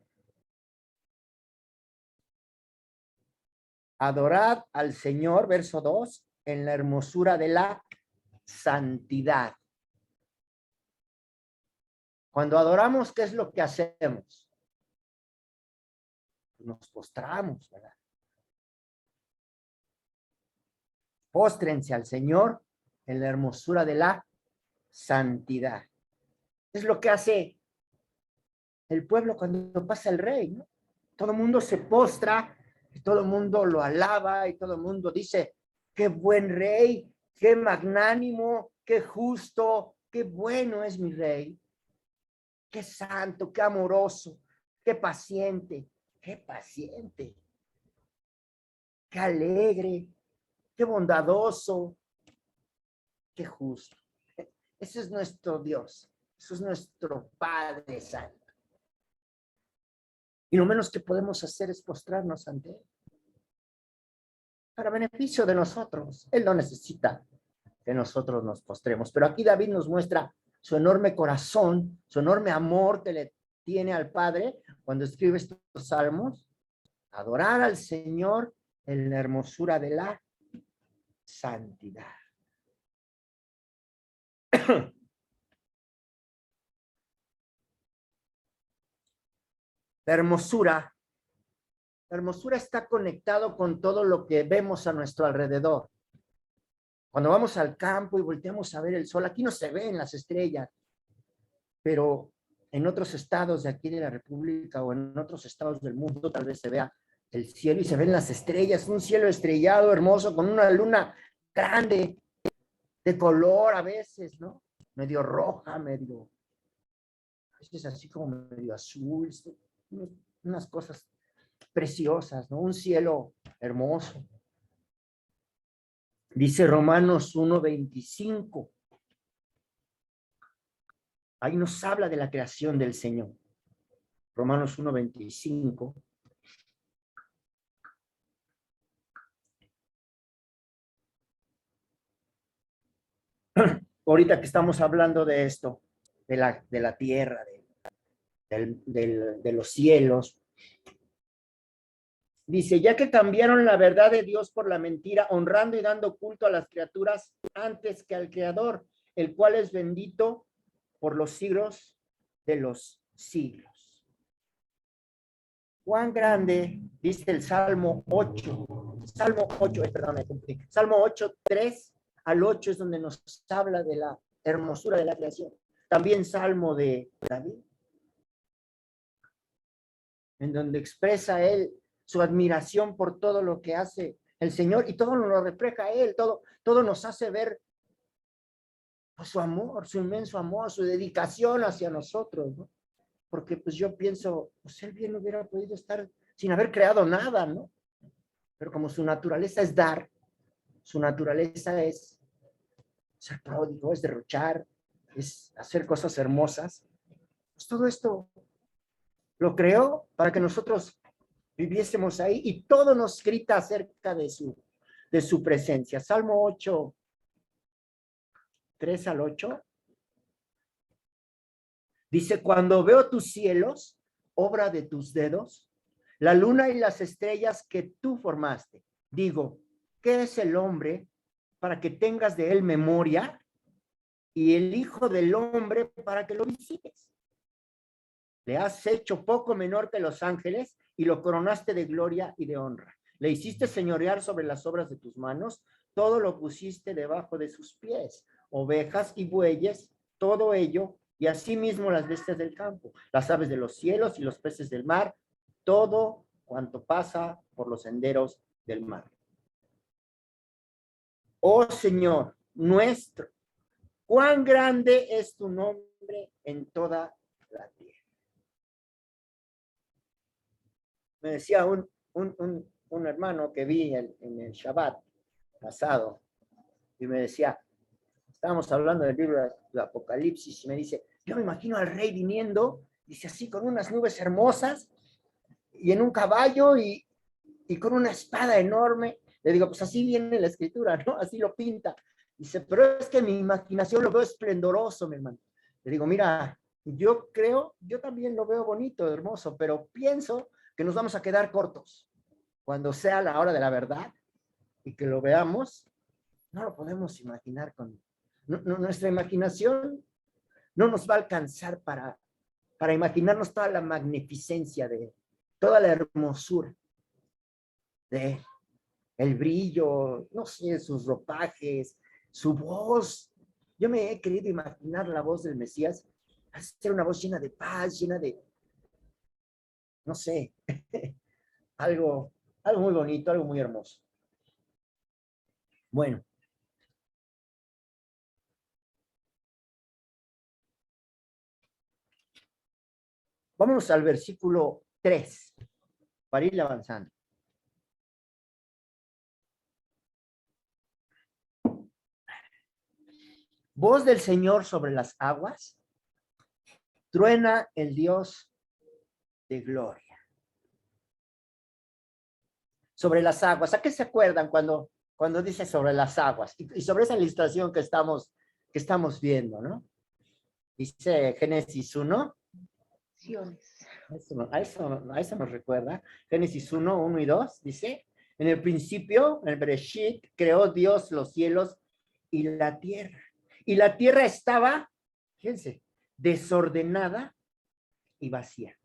Speaker 1: Adorad al Señor, verso 2, en la hermosura de la santidad. Cuando adoramos, ¿qué es lo que hacemos? Nos postramos, ¿verdad? Póstrense al Señor en la hermosura de la santidad. Es lo que hace el pueblo cuando pasa el rey, ¿no? Todo el mundo se postra, y todo el mundo lo alaba, y todo el mundo dice, qué buen rey, qué magnánimo, qué justo, qué bueno es mi rey, qué santo, qué amoroso, qué paciente, qué alegre, qué bondadoso, qué justo. Ese es nuestro Dios, eso es nuestro Padre Santo. Y lo menos que podemos hacer es postrarnos ante Él. Para beneficio de nosotros. Él no necesita que nosotros nos postremos. Pero aquí David nos muestra su enorme corazón, su enorme amor que le tiene al Padre cuando escribe estos salmos. Adorar al Señor en la hermosura de la santidad. La hermosura está conectado con todo lo que vemos a nuestro alrededor. Cuando vamos al campo y volteamos a ver el sol, aquí no se ven las estrellas, pero en otros estados de aquí de la República o en otros estados del mundo tal vez se vea el cielo y se ven las estrellas, un cielo estrellado hermoso con una luna grande de color a veces, ¿no? Medio roja, a veces así como medio azul, unas cosas preciosas, ¿no? Un cielo hermoso. Dice Romanos 1:25. Ahí nos habla de la creación del Señor. Romanos 1:25. ahorita que estamos hablando de esto, de la tierra, de los cielos, dice, ya que cambiaron la verdad de Dios por la mentira, honrando y dando culto a las criaturas antes que al Creador, el cual es bendito por los siglos de los siglos. Cuán grande, dice el Salmo 8, Salmo 8, 3 al 8 es donde nos habla de la hermosura de la creación. También Salmo de David, en donde expresa él su admiración por todo lo que hace el Señor y todo nos lo refleja a él, todo nos hace ver pues, su amor, su inmenso amor, su dedicación hacia nosotros, ¿no? Porque pues yo pienso, pues él bien hubiera podido estar sin haber creado nada, ¿no? Pero como su naturaleza es dar, su naturaleza es ser pródigo, es derrochar, es hacer cosas hermosas, pues todo esto lo creó para que nosotros viviésemos ahí y todo nos grita acerca de su presencia. Salmo 8, 3 al 8, dice, cuando veo tus cielos, obra de tus dedos, la luna y las estrellas que tú formaste, digo, ¿qué es el hombre para que tengas de él memoria? Y el hijo del hombre para que lo visites. Le has hecho poco menor que los ángeles y lo coronaste de gloria y de honra. Le hiciste señorear sobre las obras de tus manos, todo lo pusiste debajo de sus pies, ovejas y bueyes, todo ello, y asimismo las bestias del campo, las aves de los cielos y los peces del mar, todo cuanto pasa por los senderos del mar. Oh Señor nuestro, cuán grande es tu nombre en toda la tierra. Me decía un hermano que vi en el Shabbat pasado, y me decía, estábamos hablando del libro de Apocalipsis, y me dice, yo me imagino al rey viniendo, dice así, con unas nubes hermosas, y en un caballo, y con una espada enorme. Le digo, pues así viene la escritura, ¿no? Así lo pinta. Dice, pero es que mi imaginación lo veo esplendoroso, mi hermano. Le digo, mira, yo creo, yo también lo veo bonito, hermoso, pero pienso que nos vamos a quedar cortos. Cuando sea la hora de la verdad y que lo veamos, no lo podemos imaginar nuestra imaginación no nos va a alcanzar para imaginarnos toda la magnificencia de toda la hermosura de el brillo, no sé, sus ropajes, su voz. Yo me he querido imaginar la voz del Mesías, hacer una voz llena de paz, llena de, no sé, algo muy bonito, algo muy hermoso. Bueno. Vamos al versículo 3, para ir avanzando. Voz del Señor sobre las aguas, truena el Dios de gloria. Sobre las aguas, ¿a qué se acuerdan cuando dice sobre las aguas? Y sobre esa ilustración que estamos viendo, ¿no? Dice Génesis 1. A eso nos recuerda. Génesis 1, 1 y 2, dice, en el principio, en el Bereshit, creó Dios los cielos y la tierra. Y la tierra estaba, fíjense, desordenada y vacía.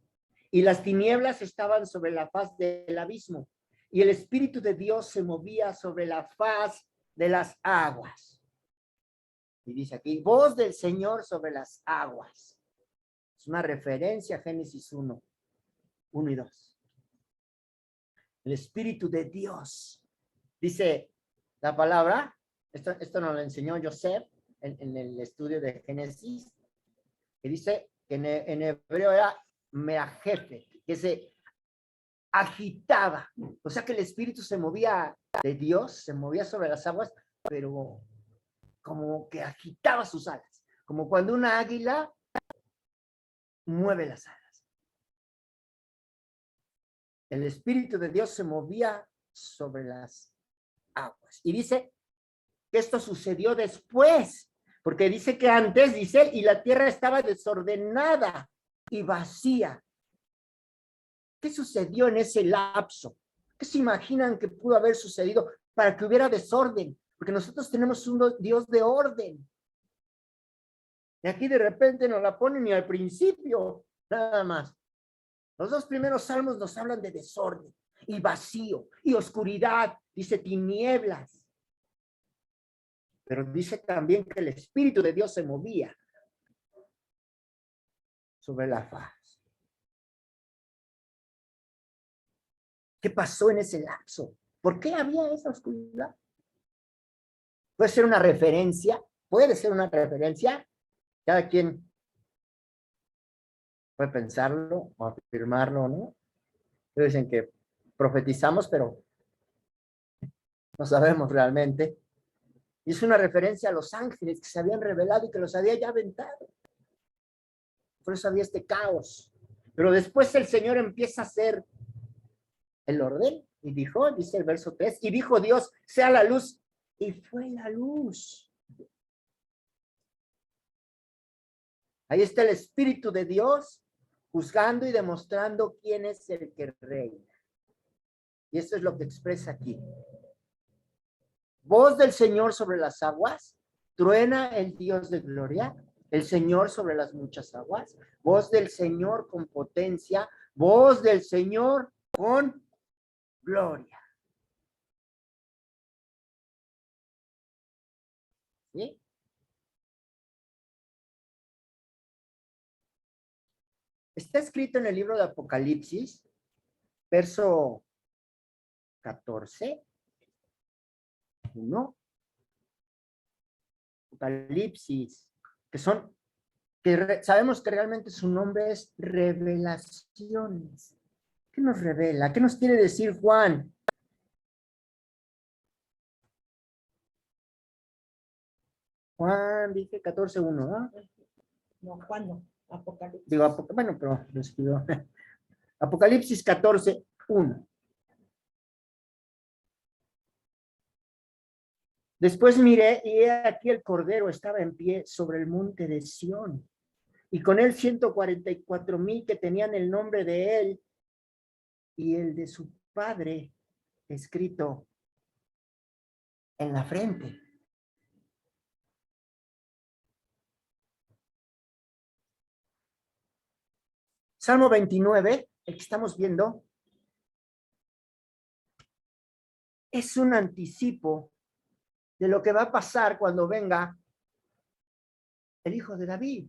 Speaker 1: Y las tinieblas estaban sobre la faz del abismo. Y el Espíritu de Dios se movía sobre la faz de las aguas. Y dice aquí, voz del Señor sobre las aguas. Es una referencia a Génesis 1, 1 y 2. El Espíritu de Dios. Dice la palabra, esto nos lo enseñó Joseph en el estudio de Génesis, que dice que en hebreo era meajefe, que se agitaba. O sea que el Espíritu se movía de Dios, se movía sobre las aguas, pero como que agitaba sus alas, como cuando una águila mueve las alas. El Espíritu de Dios se movía sobre las aguas. Y dice que esto sucedió después Porque dice que antes, dice, y la tierra estaba desordenada y vacía. ¿Qué sucedió en ese lapso? ¿Qué se imaginan que pudo haber sucedido para que hubiera desorden? Porque nosotros tenemos un Dios de orden. Y aquí de repente nos la ponen y al principio, nada más. Los dos primeros salmos nos hablan de desorden y vacío y oscuridad, dice tinieblas. Pero dice también que el Espíritu de Dios se movía sobre la faz. ¿Qué pasó en ese lapso? ¿Por qué había esa oscuridad? Puede ser una referencia, cada quien puede pensarlo o afirmarlo, ¿no? Dicen que profetizamos, pero no sabemos realmente. Y es una referencia a los ángeles que se habían revelado y que los había ya aventado. Por eso había este caos. Pero después el Señor empieza a hacer el orden y dijo, dice el verso 3, y dijo Dios, sea la luz, y fue la luz. Ahí está el Espíritu de Dios juzgando y demostrando quién es el que reina. Y eso es lo que expresa aquí. Voz del Señor sobre las aguas, truena el Dios de gloria, el Señor sobre las muchas aguas, voz del Señor con potencia, voz del Señor con gloria. ¿Sí? Está escrito en el libro de Apocalipsis, verso 14, 1. Apocalipsis, sabemos que realmente su nombre es revelaciones. ¿Qué nos revela? ¿Qué nos quiere decir Juan? Juan, dije 14.1, ¿no?
Speaker 2: No, Juan no, Apocalipsis.
Speaker 1: Digo, bueno, pero lo escribió. Apocalipsis 14.1. Después miré y he aquí el Cordero estaba en pie sobre el monte de Sión, y con él 144,000 que tenían el nombre de él y el de su padre escrito en la frente. Salmo 29, el que estamos viendo, es un anticipo de lo que va a pasar cuando venga el Hijo de David,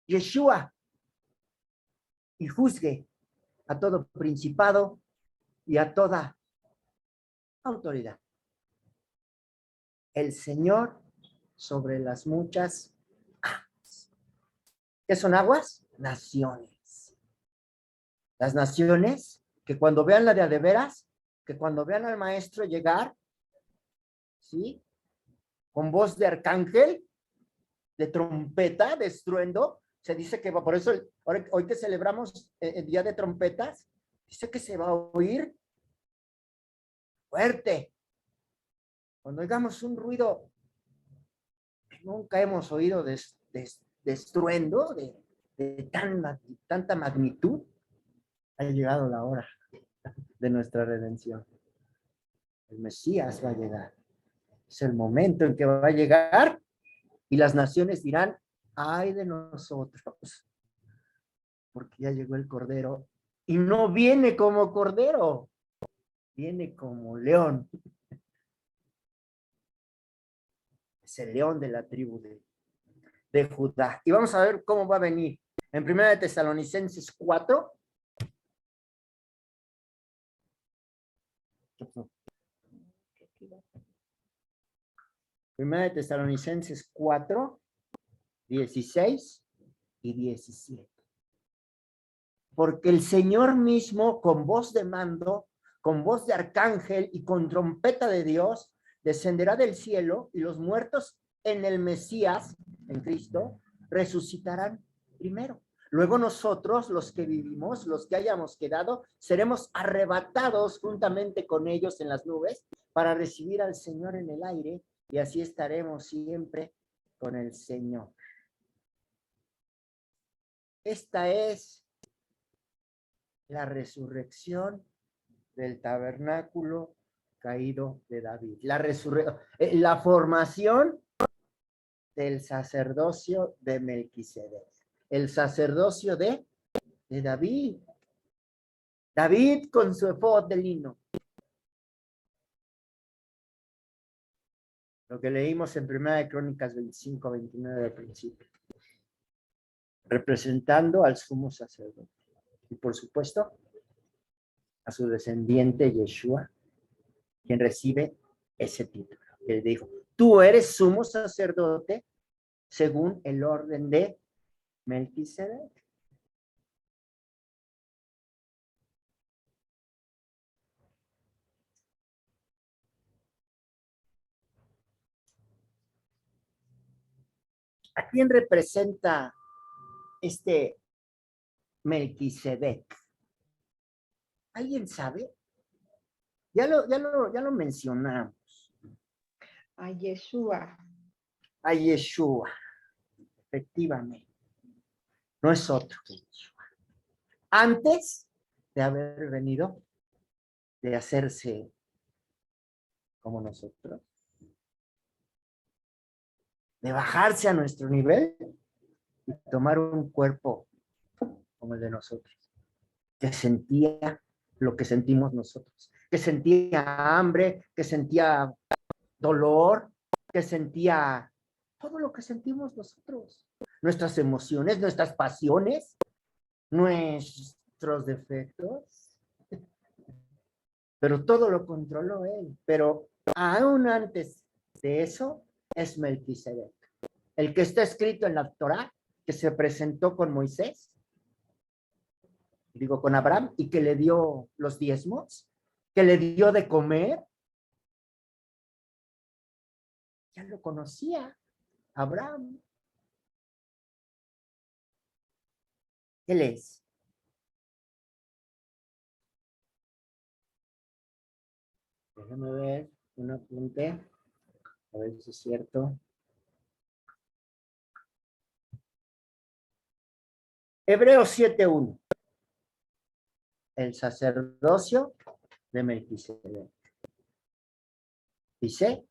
Speaker 1: Yeshua, y juzgue a todo principado y a toda autoridad. El Señor sobre las muchas aguas. ¿Qué son aguas? Naciones. Las naciones que cuando vean la de veras, que cuando vean al maestro llegar, ¿sí? Con voz de arcángel, de trompeta, de estruendo, se dice que por eso hoy que celebramos el día de trompetas, dice que se va a oír fuerte. Cuando oigamos un ruido que nunca hemos oído de estruendo, de tanta magnitud, ha llegado la hora de nuestra redención. El Mesías va a llegar. Es el momento en que va a llegar y las naciones dirán, ay de nosotros, porque ya llegó el Cordero y no viene como Cordero, viene como león. Es el león de la tribu de Judá. Y vamos a ver cómo va a venir. En 1 Tesalonicenses 4. Primera de Tesalonicenses 4, 16 y 17. Porque el Señor mismo, con voz de mando, con voz de arcángel y con trompeta de Dios, descenderá del cielo y los muertos en el Mesías, en Cristo, resucitarán primero. Luego nosotros, los que vivimos, los que hayamos quedado, seremos arrebatados juntamente con ellos en las nubes para recibir al Señor en el aire y así estaremos siempre con el Señor. Esta es la resurrección del tabernáculo caído de David. La formación del sacerdocio de Melquisedec. El sacerdocio de David. David con su efod de lino. Lo que leímos en Primera de Crónicas 25, 29 del principio. Representando al sumo sacerdote. Y por supuesto, a su descendiente Yeshua, quien recibe ese título. Él dijo, tú eres sumo sacerdote según el orden de Melquisedec. ¿A quién representa este Melquisedec? ¿Alguien sabe? Ya lo mencionamos.
Speaker 2: A Yeshua.
Speaker 1: A Yeshua, efectivamente. No es otro que Yeshua. Antes de haber venido, de hacerse como nosotros, de bajarse a nuestro nivel y tomar un cuerpo como el de nosotros, que sentía lo que sentimos nosotros, que sentía hambre, que sentía dolor, que sentía todo lo que sentimos nosotros, nuestras emociones, nuestras pasiones, nuestros defectos, pero todo lo controló él. Pero aún antes de eso es Melquisedec, el que está escrito en la Torá, que se presentó con Moisés, con Abraham, y que le dio los diezmos, que le dio de comer. Ya lo conocía Abraham. Él es. Déjame ver un apunte, a ver si es cierto. Hebreos 7:1. El sacerdocio de Melquisedec. Dice,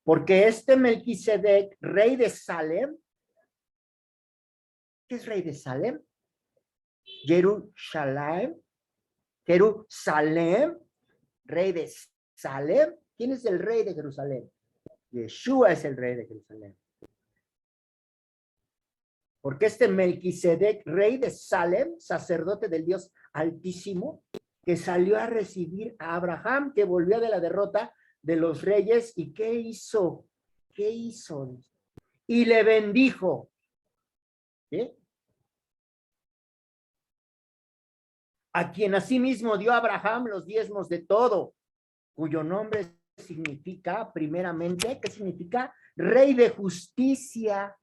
Speaker 1: porque este Melquisedec, rey de Salem, ¿qué es rey de Salem? Jerusalem, rey de Salem. ¿Quién es el rey de Jerusalén? Yeshua es el rey de Jerusalén. Porque este Melquisedec, rey de Salem, sacerdote del Dios Altísimo, que salió a recibir a Abraham, que volvió de la derrota de los reyes, ¿y qué hizo? ¿Qué hizo? Y le bendijo. ¿Sí? A quien asimismo dio a Abraham los diezmos de todo, cuyo nombre significa, primeramente, ¿qué significa? Rey de justicia.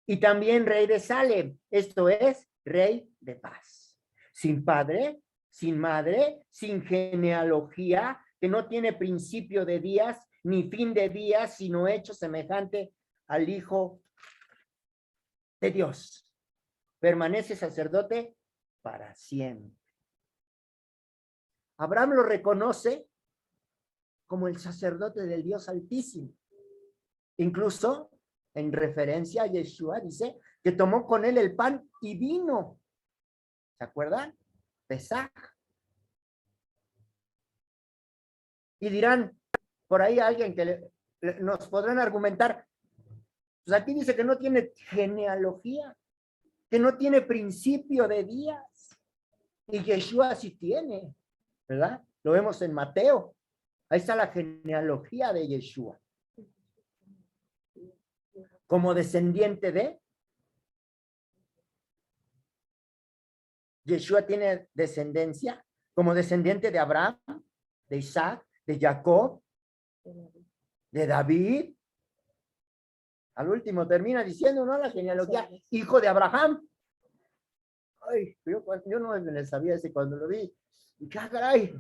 Speaker 1: Y también rey de Salem, esto es, rey de paz. Sin padre, sin madre, sin genealogía, que no tiene principio de días, ni fin de días, sino hecho semejante al Hijo de Dios. Permanece sacerdote para siempre. Abraham lo reconoce como el sacerdote del Dios Altísimo. Incluso, en referencia a Yeshua, dice que tomó con él el pan y vino. ¿Se acuerdan? Pesaj. Y dirán, por ahí alguien que nos podrán argumentar, pues aquí dice que no tiene genealogía, que no tiene principio de días. Y Yeshua sí tiene, ¿verdad? Lo vemos en Mateo. Ahí está la genealogía de Yeshua. Como descendiente de Yeshua tiene descendencia como descendiente de Abraham, de Isaac, de Jacob, de David. Al último termina diciendo, ¿no? La genealogía, hijo de Abraham. Ay, yo no me sabía ese cuando lo vi. Y caray.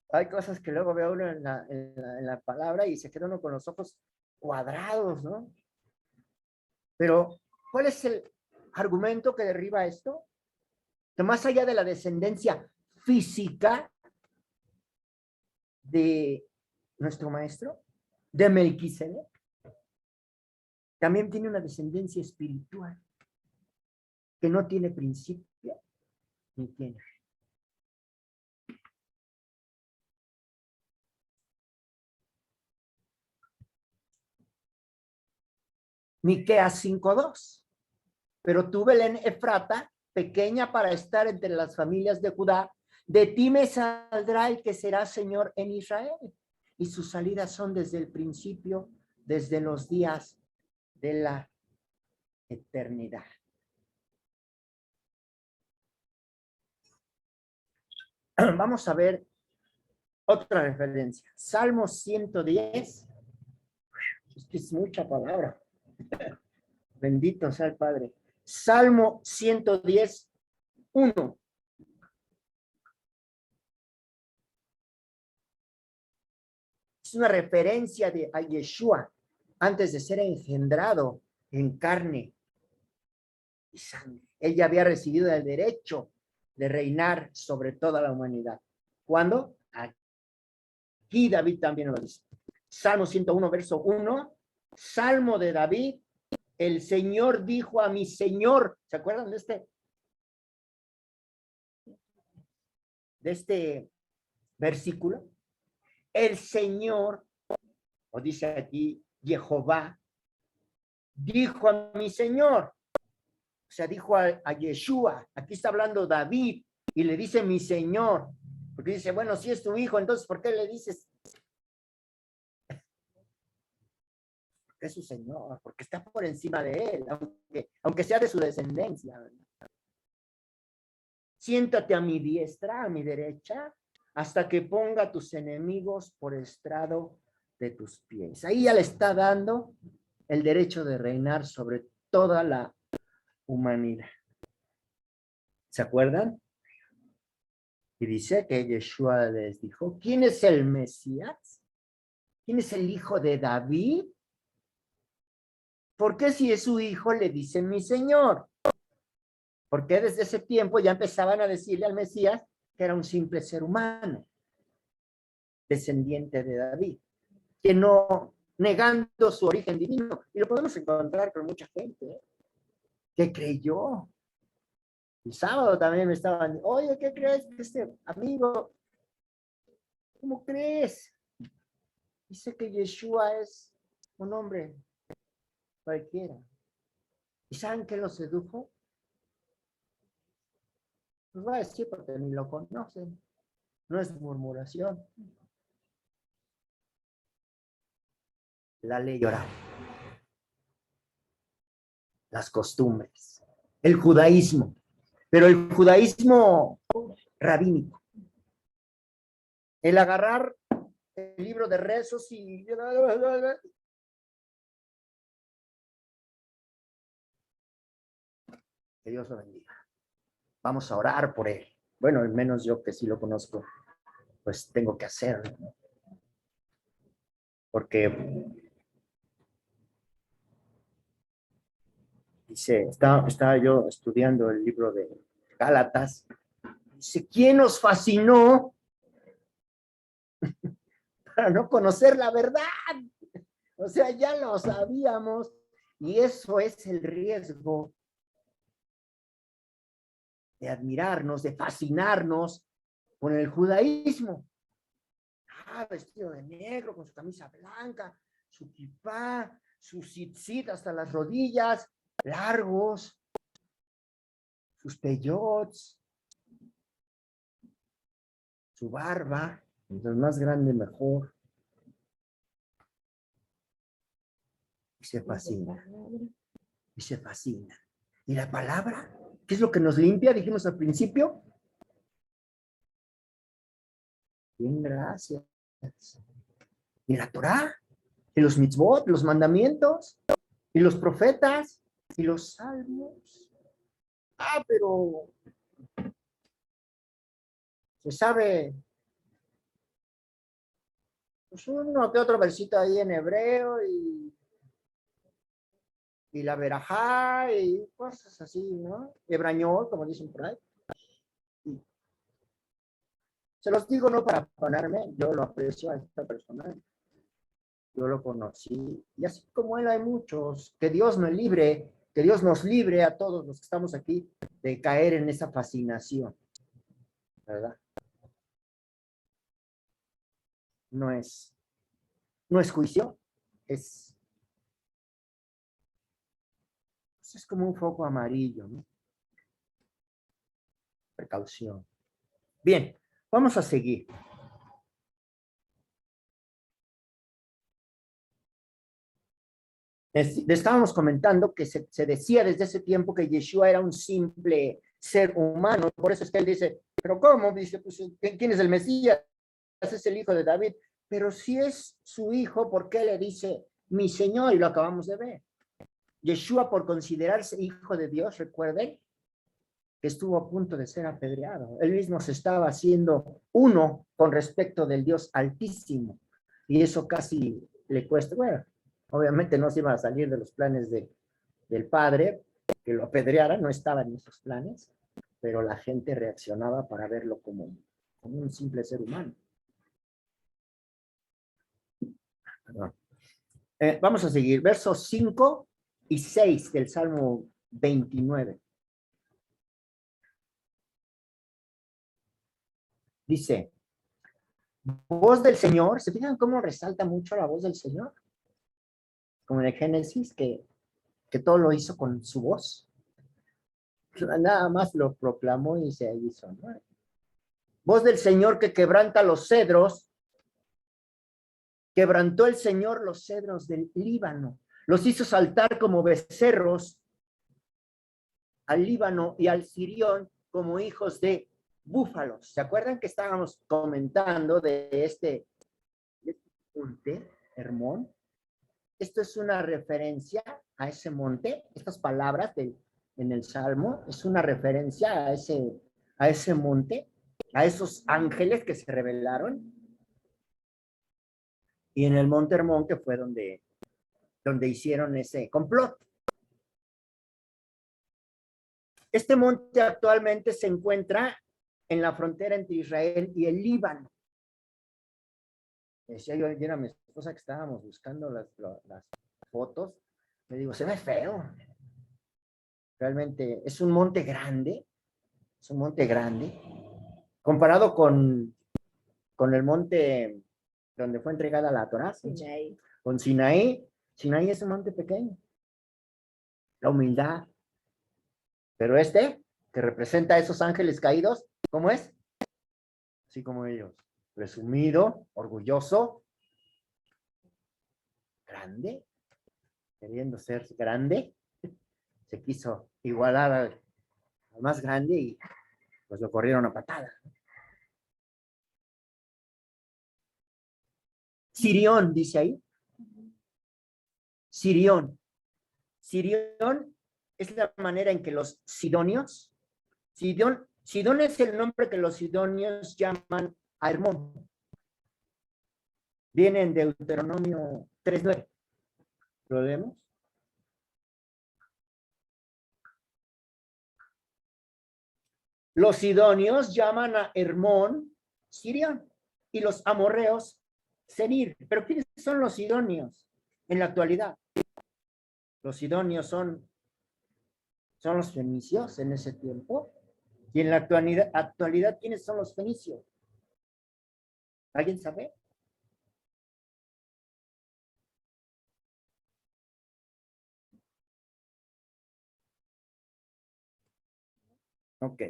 Speaker 1: Hay cosas que luego ve uno en la palabra y se queda uno con los ojos cuadrados, ¿no? Pero, ¿cuál es el argumento que derriba esto? Que más allá de la descendencia física de nuestro maestro, de Melquisedec, también tiene una descendencia espiritual que no tiene principio ni tiene. Miqueas 5:2. Pero tú, Belén Efrata, pequeña para estar entre las familias de Judá, de ti me saldrá el que será Señor en Israel. Y sus salidas son desde el principio, desde los días de la eternidad. Vamos a ver otra referencia. Salmo 110. Es que es mucha palabra. Bendito sea el Padre. Salmo 110, 1. Es una referencia a Yeshua antes de ser engendrado en carne y sangre. Él ya había recibido el derecho de reinar sobre toda la humanidad. ¿Cuándo? Aquí David también lo dice. Salmo 101, verso 1. Salmo de David. El Señor dijo a mi Señor. ¿Se acuerdan de este versículo? El Señor, o dice aquí Jehová, dijo a mi Señor. O sea, dijo a Yeshua. Aquí está hablando David y le dice mi Señor. Porque dice, bueno, si es tu hijo, entonces ¿por qué le dices? Porque es su Señor, porque está por encima de él, aunque sea de su descendencia. Siéntate a mi diestra, a mi derecha, hasta que ponga a tus enemigos por estrado de tus pies. Ahí ya le está dando el derecho de reinar sobre toda la humanidad. ¿Se acuerdan? Y dice que Yeshua les dijo, ¿quién es el Mesías? ¿Quién es el hijo de David? ¿Por qué si es su hijo le dicen mi Señor? Porque desde ese tiempo ya empezaban a decirle al Mesías que era un simple ser humano, descendiente de David, que no, negando su origen divino. Y lo podemos encontrar con mucha gente que creyó. El sábado también me estaban, oye, ¿qué crees que este amigo? ¿Cómo crees? Dice que Yeshua es un hombre cualquiera. ¿Y saben qué lo sedujo? Pues va a decir porque ni lo conocen. No es murmuración. La ley oral. Las costumbres. El judaísmo. Pero el judaísmo rabínico. El agarrar el libro de rezos y... Que Dios lo bendiga. Vamos a orar por él. Bueno, al menos yo que sí lo conozco, pues tengo que hacerlo, ¿no? Porque dice, estaba yo estudiando el libro de Gálatas. Dice, ¿quién nos fascinó para no conocer la verdad? O sea, ya lo sabíamos y eso es el riesgo de admirarnos, de fascinarnos con el judaísmo. Vestido de negro, con su camisa blanca, su kipá, su tzitzit hasta las rodillas, largos, sus peyots, su barba, entonces más grande mejor. Y se fascina. Y se fascina. ¿Y la palabra? ¿Qué es lo que nos limpia? Dijimos al principio. Bien, gracias. ¿Y la Torá? ¿Y los mitzvot? ¿Los mandamientos? ¿Y los profetas? ¿Y los salmos? Pero se sabe pues uno que otro versito ahí en hebreo y la verajá y cosas así, ¿no? Hebrañol, como dicen por ahí. Y se los digo no para ponerme, yo lo aprecio a esta persona, yo lo conocí, y así como él hay muchos, que Dios me libre, que Dios nos libre a todos los que estamos aquí de caer en esa fascinación, ¿verdad? No es juicio, es como un foco amarillo, ¿no? Precaución. Bien, vamos a seguir. Le estábamos comentando que se decía desde ese tiempo que Yeshua era un simple ser humano, por eso es que él dice, pero ¿cómo? Dice, pues, ¿quién es el Mesías? Es el hijo de David, pero si es su hijo, ¿por qué le dice mi Señor? Y lo acabamos de ver. Yeshua, por considerarse hijo de Dios, recuerden que estuvo a punto de ser apedreado. Él mismo se estaba haciendo uno con respecto del Dios Altísimo, y eso casi le cuesta, bueno, obviamente no se iba a salir de los planes del Padre, que lo apedreara, no estaba en esos planes, pero la gente reaccionaba para verlo como un simple ser humano. Perdón. Vamos a seguir, versos 5 y 6 del Salmo 29. Dice, voz del Señor, ¿se fijan cómo resalta mucho la voz del Señor? Como en el Génesis, que todo lo hizo con su voz. Nada más lo proclamó y se hizo, ¿no? Voz del Señor que quebranta los cedros, quebrantó el Señor los cedros del Líbano, los hizo saltar como becerros al Líbano y al Sirión como hijos de búfalos. ¿Se acuerdan que estábamos comentando de este monte, Hermón? Esto es una referencia a ese monte, estas palabras en el Salmo, es una referencia a ese monte, a esos ángeles que se revelaron, y en el monte Hermón, que fue donde hicieron ese complot. Este monte actualmente se encuentra en la frontera entre Israel y el Líbano. Decía yo ayer a mi esposa que estábamos buscando las fotos, le digo, se ve feo. Realmente es un monte grande, comparado con el monte donde fue entregada la Torá,
Speaker 2: Sinaí.
Speaker 1: con Sinaí. Sinaí es un monte pequeño, la humildad. Pero que representa a esos ángeles caídos, ¿cómo es? Así como ellos, presumido, orgulloso, grande, queriendo ser grande, se quiso igualar al más grande y pues lo corrieron a patada. Sirión, dice ahí. Sirión. Sirión es la manera en que los sidonios, Sidón es el nombre que los sidonios llaman a Hermón. Viene en Deuteronomio 3:9. ¿Lo vemos? Los sidonios llaman a Hermón Sirión y los amorreos Senir. Pero ¿quiénes son los sidonios en la actualidad? Los sidonios son los fenicios en ese tiempo. Y en la actualidad, ¿quiénes son los fenicios? ¿Alguien sabe? Ok.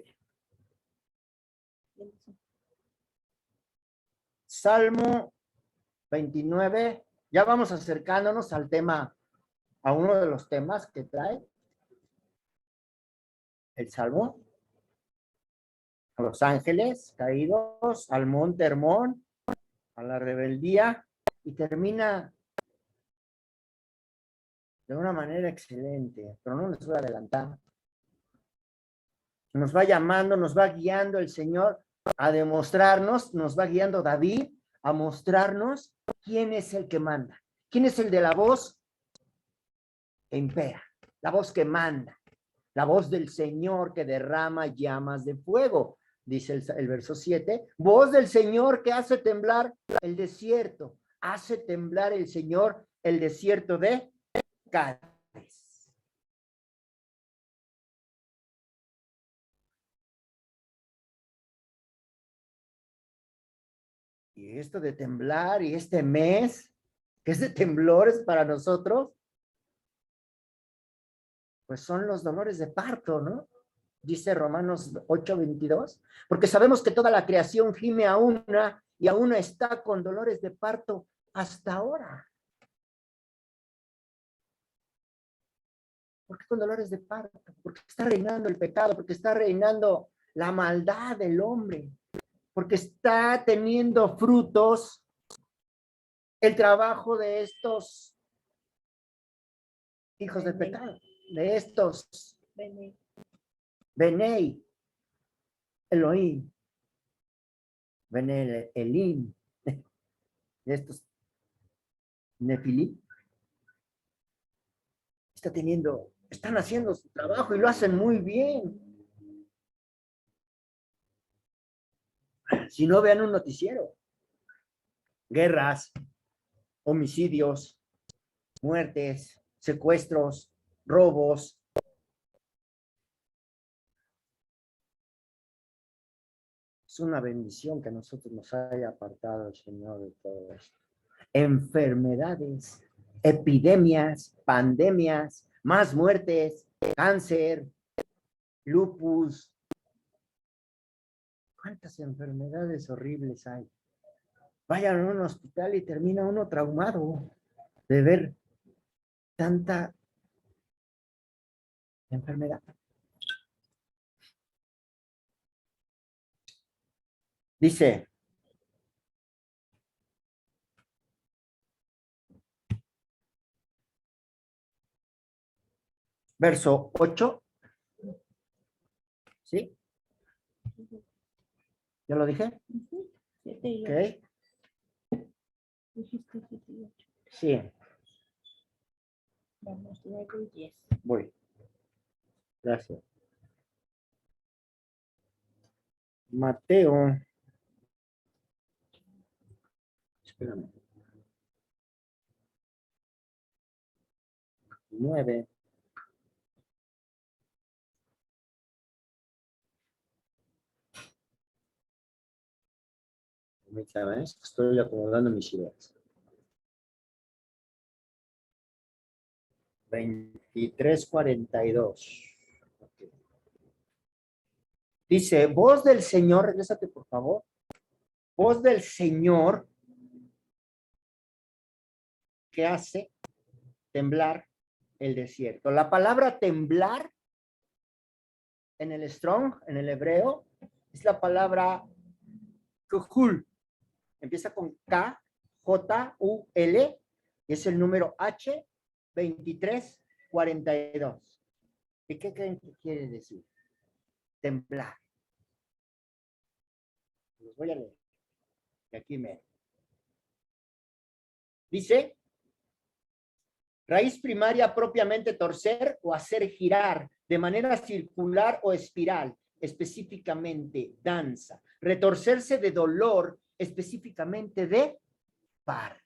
Speaker 1: Salmo 29. Ya vamos acercándonos al tema, a uno de los temas que trae el Salmo. A los ángeles caídos, al monte Hermón, a la rebeldía, y termina de una manera excelente, pero no les voy a adelantar. Nos va llamando, nos va guiando el Señor a demostrarnos, nos va guiando David a mostrarnos ¿quién es el que manda? ¿Quién es el de la voz que impera? La voz que manda. La voz del Señor que derrama llamas de fuego. Dice el verso 7. Voz del Señor que hace temblar el desierto. Hace temblar el Señor el desierto de Cádiz. Y esto de temblar y este mes, que es de temblores para nosotros, pues son los dolores de parto, ¿no? Dice Romanos 8:22, porque sabemos que toda la creación gime a una y aún está con dolores de parto hasta ahora. ¿Por qué con dolores de parto? Porque está reinando el pecado, porque está reinando la maldad del hombre, porque está teniendo frutos el trabajo de estos hijos del pecado, de estos Benei, Elohim, Benel, Elim, de estos Nefilim. Están haciendo su trabajo y lo hacen muy bien. Si no, vean un noticiero. Guerras, homicidios, muertes, secuestros, robos. Es una bendición que a nosotros nos haya apartado el Señor de todo esto. Enfermedades, epidemias, pandemias, más muertes, cáncer, lupus. ¿Cuántas enfermedades horribles hay? Vayan a un hospital y termina uno traumado de ver tanta enfermedad. Dice, verso 8, ¿sí? ¿Ya lo dije?
Speaker 2: 7 y 8.
Speaker 1: Ok.
Speaker 2: Dijiste 7 y 8.
Speaker 1: Sí,
Speaker 2: Vamos, 9 y 10.
Speaker 1: voy. Gracias. Mateo. Espérame. 9. ¿Sabes? Estoy acomodando mis ideas. 23:42. Okay. Dice, voz del Señor, regrésate por favor. Voz del Señor que hace temblar el desierto. La palabra temblar en el Strong, en el hebreo, es la palabra kuhul. Empieza con K, J, U, L, y es el número H, 23:42. ¿Y qué creen que quiere decir? Temblar. Los voy a leer. Y aquí me dice, raíz primaria propiamente torcer o hacer girar de manera circular o espiral, específicamente danza. Retorcerse de dolor, específicamente de parto.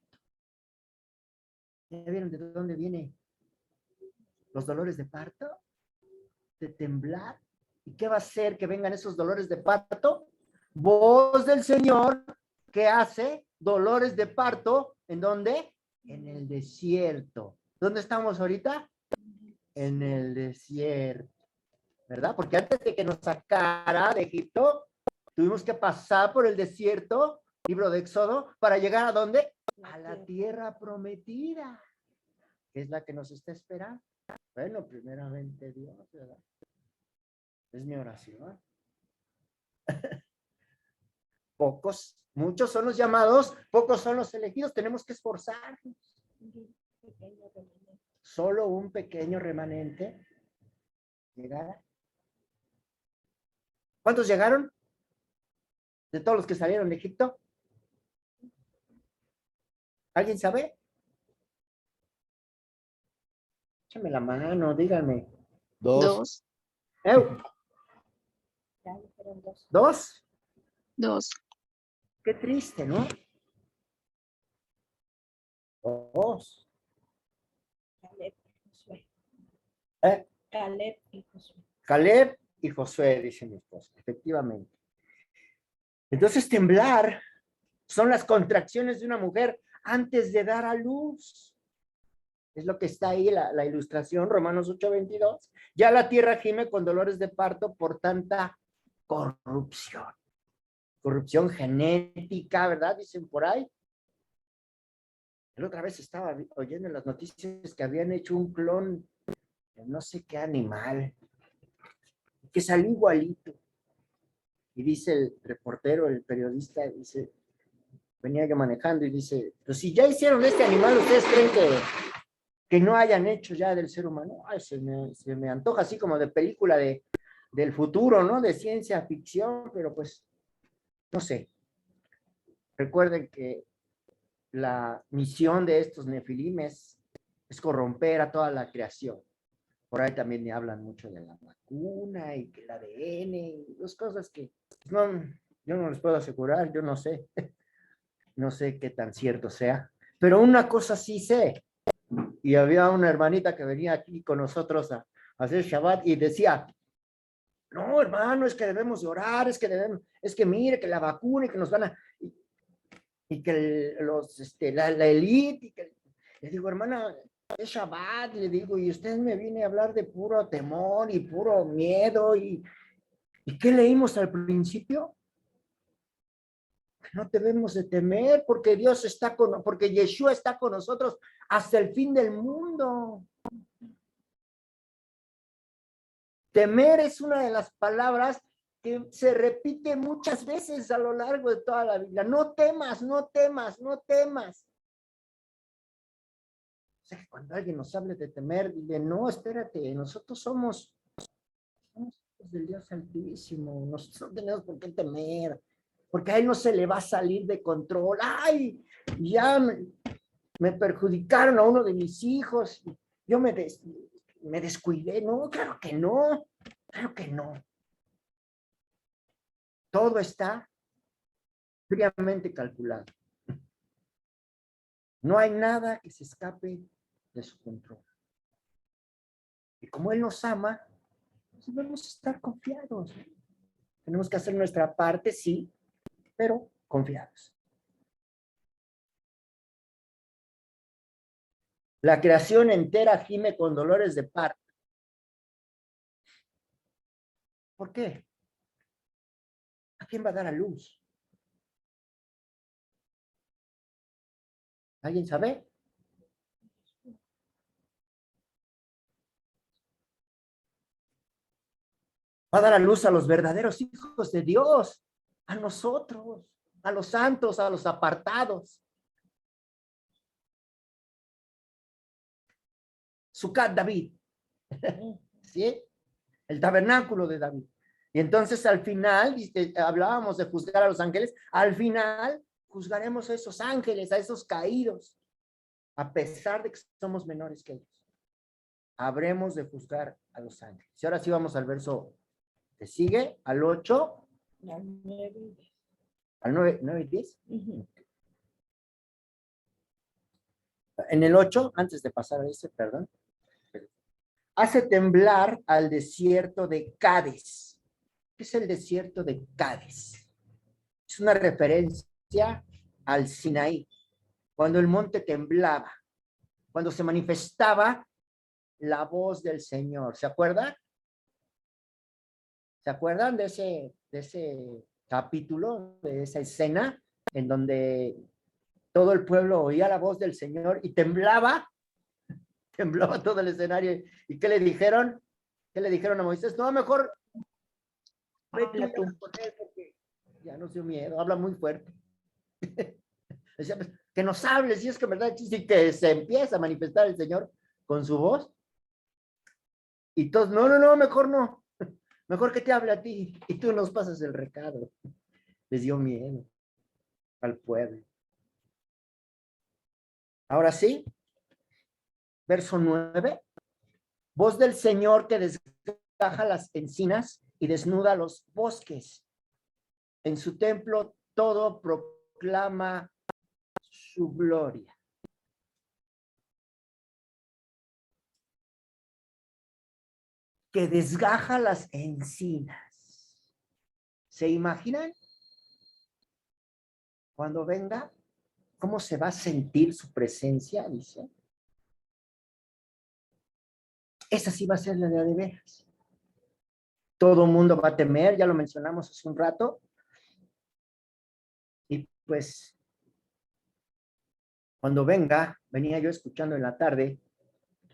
Speaker 1: ¿Ya vieron de dónde vienen los dolores de parto? De temblar. ¿Y qué va a hacer que vengan esos dolores de parto? Voz del Señor que hace dolores de parto. ¿En dónde? En el desierto. ¿Dónde estamos ahorita? En el desierto. ¿Verdad? Porque antes de que nos sacara de Egipto, tuvimos que pasar por el desierto, libro de Éxodo, para llegar a dónde? A la tierra prometida, que es la que nos está esperando. Bueno, primeramente Dios, ¿verdad? Es mi oración. Pocos, muchos son los llamados, pocos son los elegidos, tenemos que esforzarnos. Solo un pequeño remanente llegará. ¿Cuántos llegaron? De todos los que salieron de Egipto. ¿Alguien sabe? Échame la mano, díganme.
Speaker 3: Dos.
Speaker 1: ¡Eu!
Speaker 2: Ya dijeron dos.
Speaker 1: ¿Dos?
Speaker 3: Dos.
Speaker 1: Qué triste, ¿no? Dos.
Speaker 2: Caleb y Josué.
Speaker 1: ¿Eh?
Speaker 2: Caleb y Josué.
Speaker 1: Caleb y Josué, dice mi esposa, efectivamente. Entonces, temblar son las contracciones de una mujer antes de dar a luz. Es lo que está ahí, la ilustración, Romanos 8:22. Ya la tierra gime con dolores de parto por tanta corrupción. Corrupción genética, ¿verdad? Dicen por ahí. La otra vez estaba oyendo en las noticias que habían hecho un clon de no sé qué animal, que salió igualito. Y dice el reportero, el periodista, dice, venía yo manejando y dice, pues si ya hicieron este animal, ¿ustedes creen que no hayan hecho ya del ser humano? Ay, se me antoja así como de película del futuro, ¿no? De ciencia ficción, pero pues, no sé. Recuerden que la misión de estos nefilimes es corromper a toda la creación. Por ahí también me hablan mucho de la vacuna y que el ADN y las cosas que no, yo no les puedo asegurar, yo no sé. No sé qué tan cierto sea, pero una cosa sí sé. Y había una hermanita que venía aquí con nosotros a hacer Shabbat y decía, no, hermano, es que debemos de orar, es que mire, que la vacuna y que nos van a, y que la élite, y que, le digo, hermana, es Shabbat, le digo, y usted me viene a hablar de puro temor y puro miedo, ¿y qué leímos al principio? No debemos de temer porque porque Yeshua está con nosotros hasta el fin del mundo. Temer es una de las palabras que se repite muchas veces a lo largo de toda la Biblia. No temas, no temas, no temas. O sea, que cuando alguien nos hable de temer, dile, no, espérate, nosotros somos hijos del Dios Altísimo, nosotros no tenemos por qué temer, porque a él no se le va a salir de control. ¡Ay! Ya me perjudicaron a uno de mis hijos, yo me descuidé. No, claro que no, claro que no. Todo está fríamente calculado. No hay nada que se escape de su control. Y como Él nos ama, pues debemos estar confiados. Tenemos que hacer nuestra parte, sí, pero confiados. La creación entera gime con dolores de parto. ¿Por qué? ¿A quién va a dar a luz? ¿Alguien sabe? Va a dar a luz a los verdaderos hijos de Dios, a nosotros, a los santos, a los apartados. Sucat David, ¿sí? El tabernáculo de David. Y entonces al final, hablábamos de juzgar a los ángeles, al final juzgaremos a esos ángeles, a esos caídos, a pesar de que somos menores que ellos. Habremos de juzgar a los ángeles. Y ahora sí vamos al verso que sigue, al 8, al 9 y 10. En el 8, antes de pasar a ese, perdón, hace temblar al desierto de Cádiz. ¿Qué es el desierto de Cádiz? Es una referencia al Sinaí, cuando el monte temblaba, cuando se manifestaba la voz del Señor. ¿Se acuerdan? ¿Se acuerdan de ese capítulo, de esa escena en donde todo el pueblo oía la voz del Señor y temblaba? Temblaba todo el escenario. ¿Y qué le dijeron? ¿Qué le dijeron a Moisés? No, mejor vete
Speaker 2: Habla tú.
Speaker 1: con él porque ya nos dio miedo, habla muy fuerte. Decía, pues, que nos hable, si es que en verdad sí que se empieza a manifestar el Señor con su voz. Y todos, no, mejor no. Mejor que te hable a ti y tú nos pasas el recado. Les dio miedo al pueblo. Ahora sí, verso 9. Voz del Señor que desgaja las encinas y desnuda los bosques. En su templo todo proclama su gloria. Que desgaja las encinas. ¿Se imaginan? Cuando venga, ¿cómo se va a sentir su presencia? Dice. Esa sí va a ser la de veras. Todo el mundo va a temer, ya lo mencionamos hace un rato. Y pues, cuando venga, venía yo escuchando en la tarde,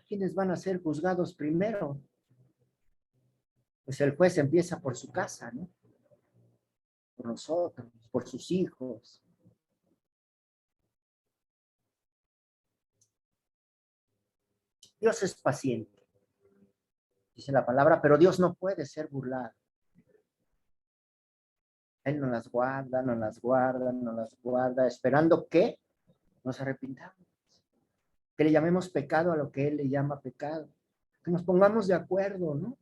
Speaker 1: ¿quiénes van a ser juzgados primero? Pues el juez empieza por su casa, ¿no? Por nosotros, por sus hijos. Dios es paciente, dice la palabra, pero Dios no puede ser burlado. Él nos las guarda, nos las guarda, nos las guarda, esperando que nos arrepintamos, que le llamemos pecado a lo que Él le llama pecado, que nos pongamos de acuerdo, ¿no?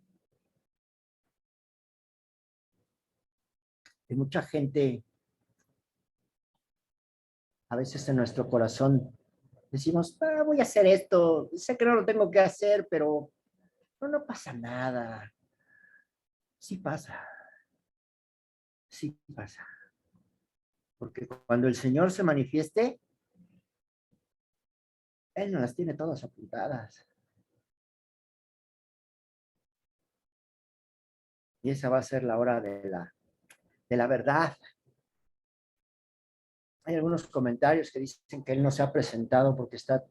Speaker 1: Y mucha gente, a veces en nuestro corazón, decimos, voy a hacer esto, sé que no lo tengo que hacer, pero no pasa nada. Sí pasa, sí pasa. Porque cuando el Señor se manifieste, Él nos las tiene todas apuntadas. Y esa va a ser la hora de la verdad. Hay algunos comentarios que dicen que Él no se ha presentado porque está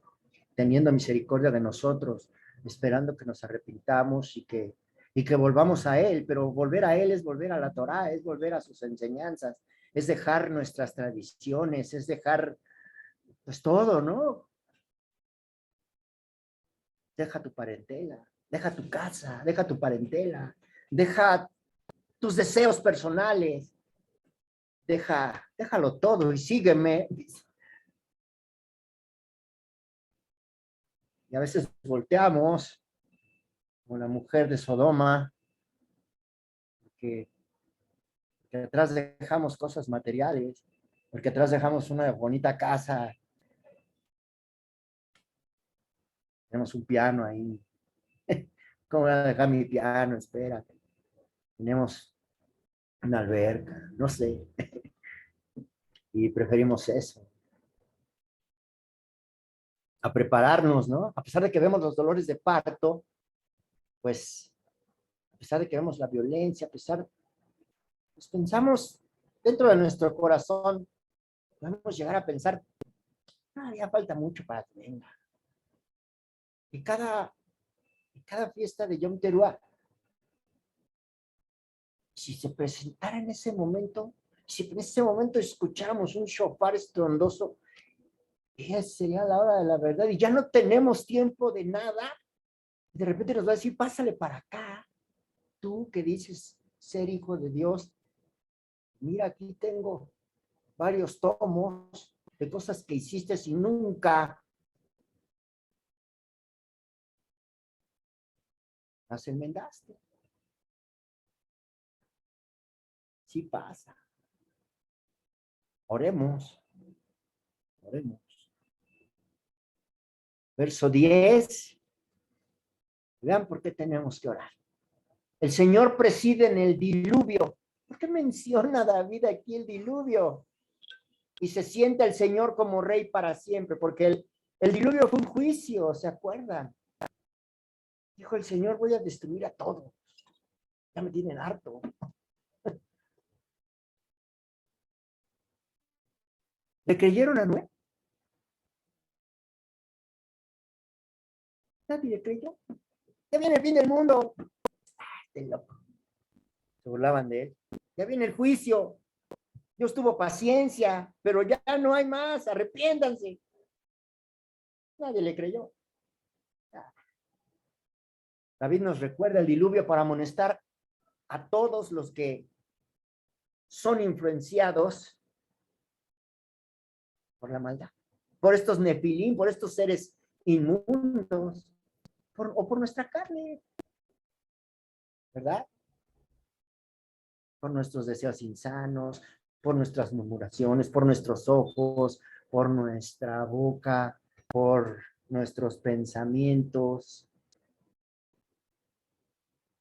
Speaker 1: teniendo misericordia de nosotros, esperando que nos arrepintamos y que volvamos a Él, pero volver a Él es volver a la Torá, es volver a sus enseñanzas, es dejar nuestras tradiciones, es dejar pues todo, ¿no? Deja tu parentela, deja tu casa, deja tu parentela, deja tus deseos personales, déjalo todo y sígueme. Y a veces volteamos como la mujer de Sodoma, que atrás dejamos cosas materiales, porque atrás dejamos una bonita casa, tenemos un piano ahí. ¿Cómo voy a dejar mi piano? Espérate. Tenemos una alberca, no sé. Y preferimos eso. A prepararnos, ¿no? A pesar de que vemos los dolores de parto, pues, a pesar de que vemos la violencia, a pesar, pues pensamos dentro de nuestro corazón, podemos llegar a pensar, ya falta mucho para que venga. Y cada fiesta de Yom Teruah, si se presentara en ese momento, si en ese momento escucháramos un shofar estrondoso, esa sería la hora de la verdad y ya no tenemos tiempo de nada. De repente nos va a decir, pásale para acá, tú que dices ser hijo de Dios, mira, aquí tengo varios tomos de cosas que hiciste y nunca las enmendaste. Sí pasa. Oremos. Oremos. Verso 10. Vean por qué tenemos que orar. El Señor preside en el diluvio. ¿Por qué menciona David aquí el diluvio? Y se sienta el Señor como rey para siempre, porque el diluvio fue un juicio, ¿se acuerdan? Dijo el Señor, voy a destruir a todos. Ya me tienen harto. ¿Le creyeron a Noé? Nadie le creyó. Ya viene el fin del mundo. Este loco. Se burlaban de él. Ya viene el juicio. Dios tuvo paciencia, pero ya no hay más. Arrepiéntanse. Nadie le creyó. David nos recuerda el diluvio para amonestar a todos los que son influenciados por la maldad, por estos nefilín, por estos seres inmundos, o por nuestra carne, ¿verdad? Por nuestros deseos insanos, por nuestras murmuraciones, por nuestros ojos, por nuestra boca, por nuestros pensamientos.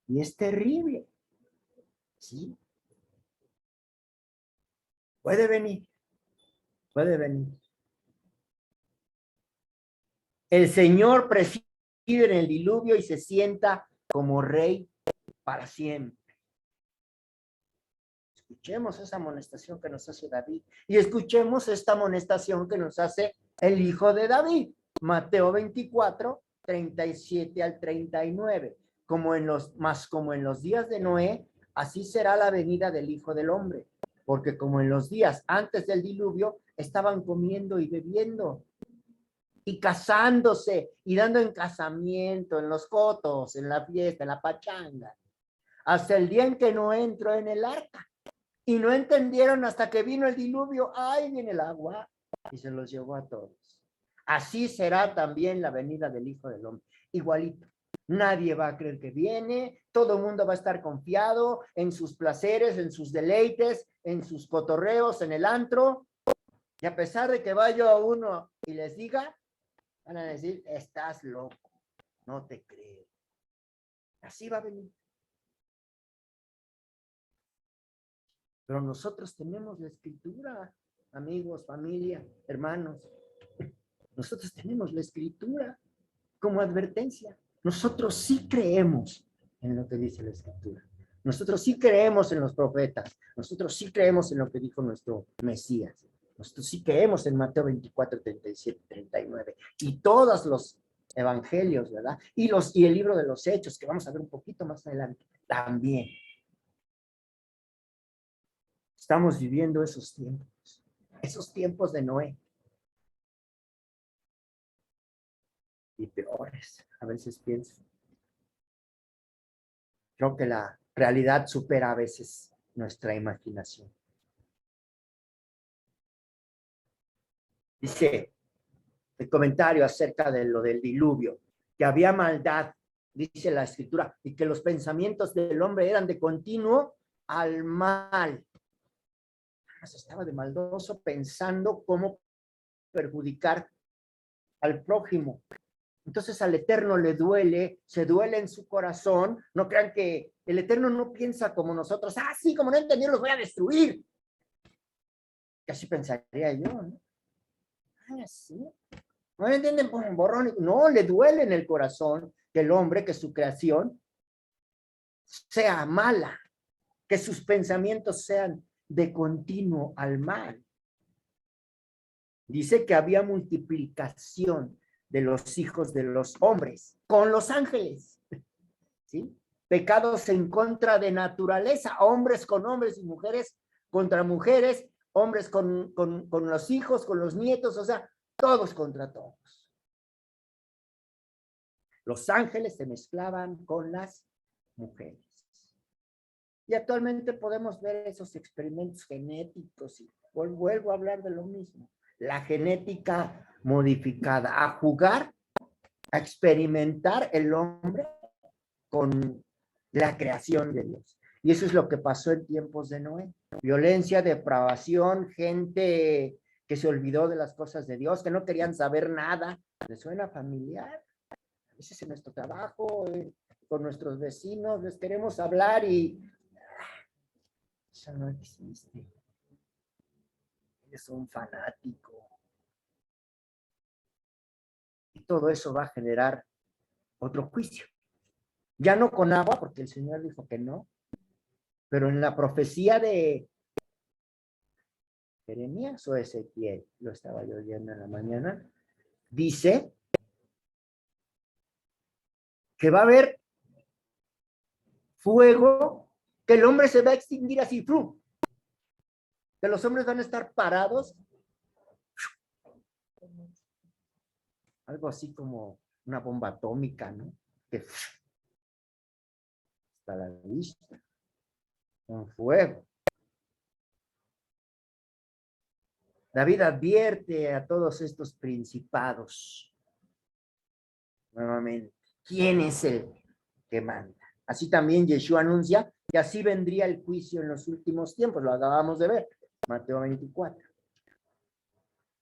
Speaker 1: Y es terrible, ¿sí? Puede venir, puede venir. El Señor preside en el diluvio y se sienta como rey para siempre. Escuchemos esa amonestación que nos hace David y escuchemos esta amonestación que nos hace el hijo de David. Mateo 24, 37 al 39. Como en los días de Noé, así será la venida del Hijo del Hombre. Porque como en los días antes del diluvio, estaban comiendo y bebiendo y casándose y dando en casamiento, en los cotos, en la fiesta, en la pachanga, hasta el día en que Noé entró en el arca. Y no entendieron hasta que vino el diluvio. ¡Ay, viene el agua! Y se los llevó a todos. Así será también la venida del Hijo del Hombre. Igualito. Nadie va a creer que viene. Todo el mundo va a estar confiado en sus placeres, en sus deleites, en sus cotorreos, en el antro. Y a pesar de que vaya a uno y les diga, van a decir, estás loco. No te creo. Así va a venir. Pero nosotros tenemos la escritura, amigos, familia, hermanos. Nosotros tenemos la escritura como advertencia. Nosotros sí creemos en lo que dice la escritura. Nosotros sí creemos en los profetas. Nosotros sí creemos en lo que dijo nuestro Mesías. Nosotros sí creemos en Mateo 24, 37, 39. Y todos los evangelios, ¿verdad? Y el libro de los Hechos, que vamos a ver un poquito más adelante, también. Estamos viviendo esos tiempos de Noé. Y peores, a veces pienso. Creo que la realidad supera a veces nuestra imaginación. Dice el comentario acerca de lo del diluvio, que había maldad, dice la escritura, y que los pensamientos del hombre eran de continuo al mal. Estaba de maldoso pensando cómo perjudicar al prójimo. Entonces al Eterno le duele, se duele en su corazón. No crean que el Eterno no piensa como nosotros. Ah, sí, como no entendieron, los voy a destruir. Que así pensaría yo, ¿no? Ah, sí. No entienden por un borrón. No, le duele en el corazón que el hombre, que su creación sea mala, que sus pensamientos sean de continuo al mal. Dice que había multiplicación de los hijos de los hombres con los ángeles, ¿sí? Pecados en contra de naturaleza, hombres con hombres y mujeres contra mujeres, hombres con los hijos, con los nietos, o sea, todos contra todos. Los ángeles se mezclaban con las mujeres. Y actualmente podemos ver esos experimentos genéticos y vuelvo a hablar de lo mismo. La genética modificada, a jugar, a experimentar el hombre con la creación de Dios. Y eso es lo que pasó en tiempos de Noé. Violencia, depravación, gente que se olvidó de las cosas de Dios, que no querían saber nada. ¿Les suena familiar? A veces en nuestro trabajo, con nuestros vecinos, les queremos hablar y eso no existe. Es un fanático. Y todo eso va a generar otro juicio. Ya no con agua, porque el Señor dijo que no, pero en la profecía de Jeremías o Ezequiel, lo estaba yo oyendo en la mañana, dice que va a haber fuego, que el hombre se va a extinguir así, ¡frum! Que los hombres van a estar parados, algo así como una bomba atómica, ¿no? Que está a la vista, un fuego. David advierte a todos estos principados. Nuevamente, ¿quién es el que manda? Así también Yeshua anuncia que así vendría el juicio en los últimos tiempos. Lo acabamos de ver, Mateo 24.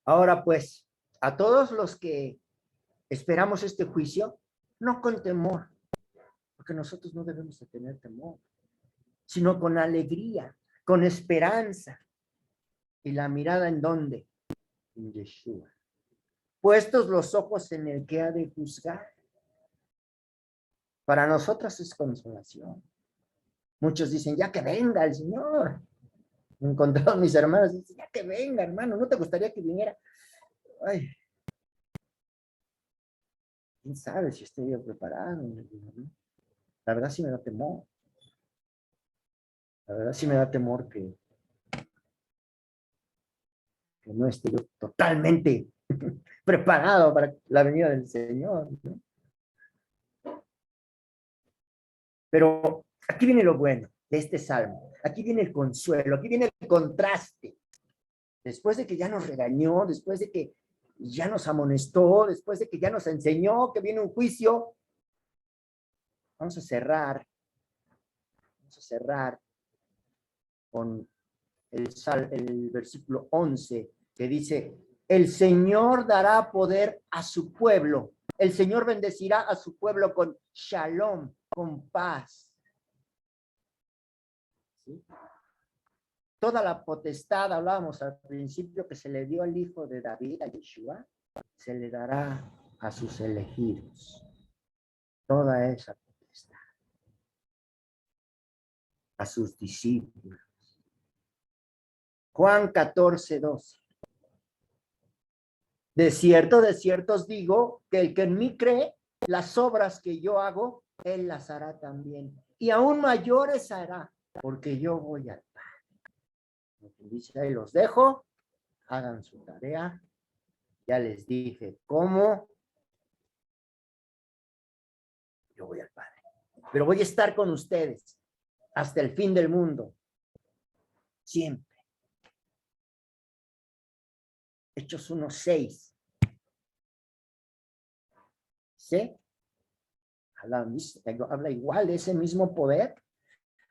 Speaker 1: Ahora pues, a todos los que esperamos este juicio, no con temor, porque nosotros no debemos de tener temor, sino con alegría, con esperanza. ¿Y la mirada en dónde? En Yeshua. Puestos los ojos en el que ha de juzgar. Para nosotros es consolación. Muchos dicen, ya que venga el Señor. Me encontraron mis hermanos, dicen, ya que venga, hermano, ¿no te gustaría que viniera? Ay, quién sabe si estoy yo preparado. La verdad sí me da temor. La verdad sí me da temor que no esté yo totalmente preparado para la venida del Señor, ¿no? Pero aquí viene lo bueno de este salmo. Aquí viene el consuelo, aquí viene el contraste. Después de que ya nos regañó, después de que ya nos amonestó, después de que ya nos enseñó que viene un juicio, vamos a cerrar con el versículo 11, que dice, el Señor dará poder a su pueblo. El Señor bendecirá a su pueblo con shalom, con paz. ¿Sí? Toda la potestad, hablábamos al principio, que se le dio al hijo de David, a Yeshua, se le dará a sus elegidos. Toda esa potestad. A sus discípulos. Juan 14:12. De cierto os digo, que el que en mí cree, las obras que yo hago, él las hará también. Y aún mayores hará, porque yo voy al Padre. Dice, ahí los dejo, hagan su tarea. Ya les dije cómo. Yo voy al Padre. Pero voy a estar con ustedes hasta el fin del mundo. Siempre. Hechos 1:6. ¿Sí? Habla igual de ese mismo poder.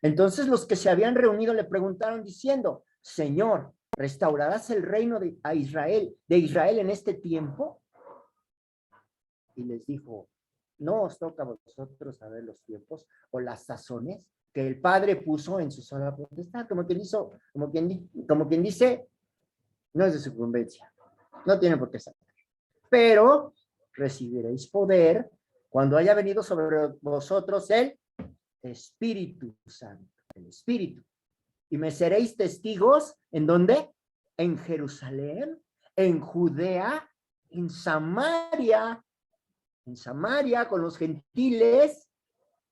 Speaker 1: Entonces los que se habían reunido le preguntaron diciendo, Señor, ¿restaurarás el reino de Israel en este tiempo? Y les dijo, no os toca a vosotros saber los tiempos o las sazones que el Padre puso en su sola potestad, como quien dice, no es de su conveniencia, no tiene por qué saber. Pero recibiréis poder cuando haya venido sobre vosotros el Espíritu Santo, el Espíritu. Y me seréis testigos, ¿en dónde? En Jerusalén, en Judea, en Samaria con los gentiles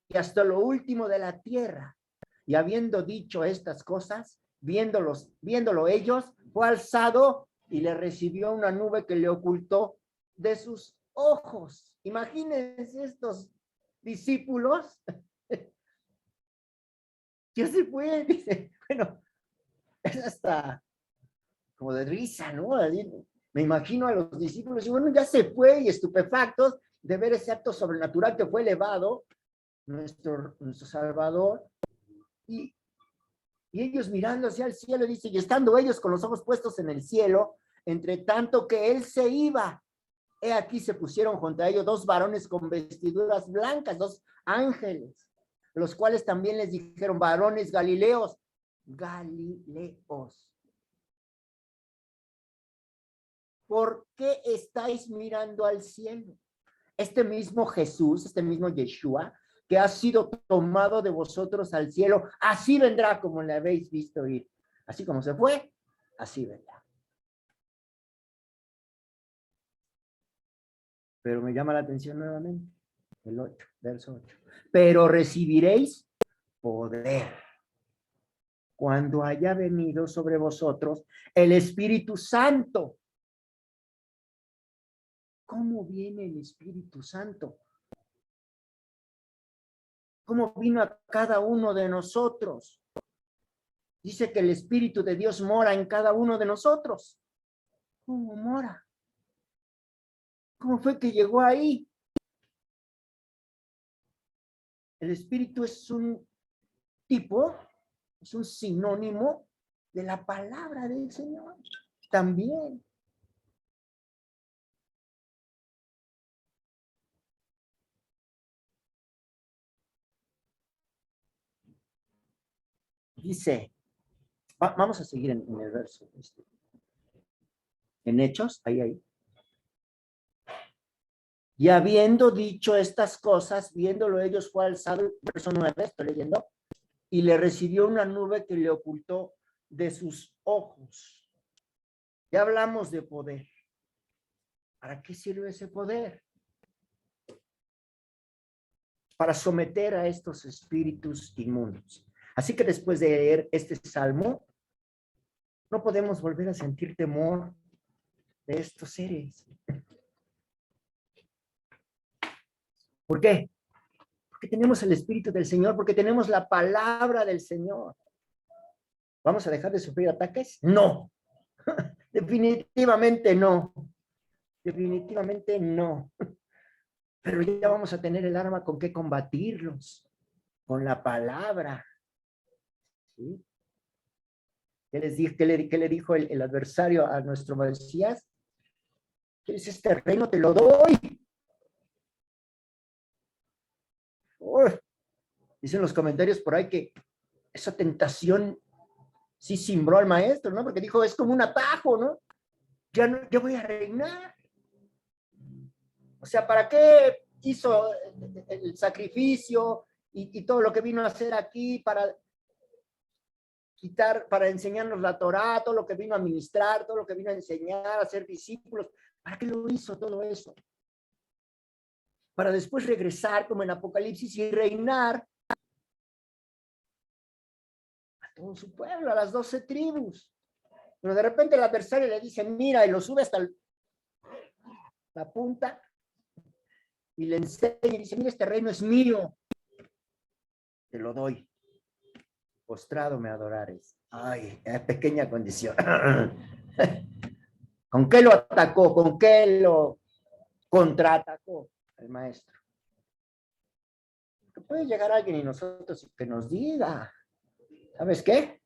Speaker 1: y hasta lo último de la tierra. Y habiendo dicho estas cosas, viéndolo ellos, fue alzado y le recibió una nube que le ocultó de sus ojos. Imagínense estos discípulos. Ya se fue, dice, bueno, es hasta como de risa, ¿no? Me imagino a los discípulos y bueno, ya se fue y estupefactos de ver ese acto sobrenatural que fue elevado, nuestro Salvador, y ellos mirando hacia el cielo, dice, y estando ellos con los ojos puestos en el cielo, entre tanto que él se iba, he aquí se pusieron junto a ellos dos varones con vestiduras blancas, dos ángeles, los cuales también les dijeron, varones Galileos, ¿por qué estáis mirando al cielo? Este mismo Jesús, este mismo Yeshua, que ha sido tomado de vosotros al cielo, así vendrá como le habéis visto ir. Así como se fue, así vendrá. Pero me llama la atención nuevamente, el 8, verso 8. Pero recibiréis poder cuando haya venido sobre vosotros el Espíritu Santo. ¿Cómo viene el Espíritu Santo? ¿Cómo vino a cada uno de nosotros? Dice que el Espíritu de Dios mora en cada uno de nosotros. Sodoma y Gomorra. ¿Cómo fue que llegó ahí? El espíritu es un tipo, es un sinónimo de la palabra del Señor. También. Dice, vamos a seguir en el verso. En Hechos, ahí. Y habiendo dicho estas cosas, viéndolo ellos fue alzado, verso 9, estoy leyendo, y le recibió una nube que le ocultó de sus ojos. Ya hablamos de poder. ¿Para qué sirve ese poder? Para someter a estos espíritus inmundos. Así que después de leer este salmo, no podemos volver a sentir temor de estos seres. ¿Por qué? Porque tenemos el Espíritu del Señor, porque tenemos la palabra del Señor. ¿Vamos a dejar de sufrir ataques? No. Definitivamente no. Definitivamente no. Pero ya vamos a tener el arma con que combatirlos. Con la palabra. ¿Sí? ¿Qué les dije? ¿Qué le dijo el adversario a nuestro Mesías? ¿Quieres este reino? Te lo doy. Dicen los comentarios por ahí que esa tentación sí cimbró al maestro, ¿no? Porque dijo, es como un atajo, ¿no? Ya no, yo voy a reinar. O sea, ¿para qué hizo el sacrificio y todo lo que vino a hacer aquí para quitar, para enseñarnos la Torá, todo lo que vino a ministrar, todo lo que vino a enseñar, a ser discípulos? ¿Para qué lo hizo todo eso? Para después regresar como en Apocalipsis y reinar a todo su pueblo, a las 12 tribus. Pero de repente el adversario le dice, mira, y lo sube hasta la punta y le enseña y dice, mira, este reino es mío, te lo doy. Postrado me adorares. Ay, pequeña condición. ¿Con qué lo atacó? ¿Con qué lo contraatacó el maestro? Que puede llegar alguien y nosotros que nos diga, ¿sabes qué?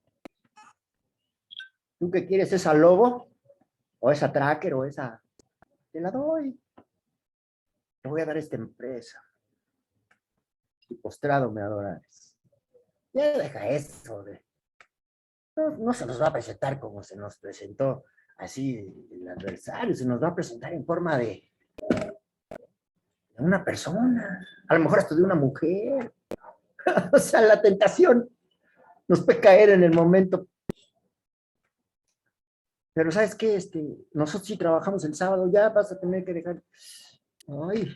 Speaker 1: ¿Tú qué quieres, esa lobo? ¿O esa tracker? ¿O esa? Te la doy. Te voy a dar esta empresa. Y postrado me adorares. Ya deja eso. No se nos va a presentar como se nos presentó así el adversario, se nos va a presentar en forma de una persona, a lo mejor hasta de una mujer. O sea, la tentación nos puede caer en el momento. Pero ¿sabes qué? Nosotros sí trabajamos el sábado, ya vas a tener que dejar. Ay.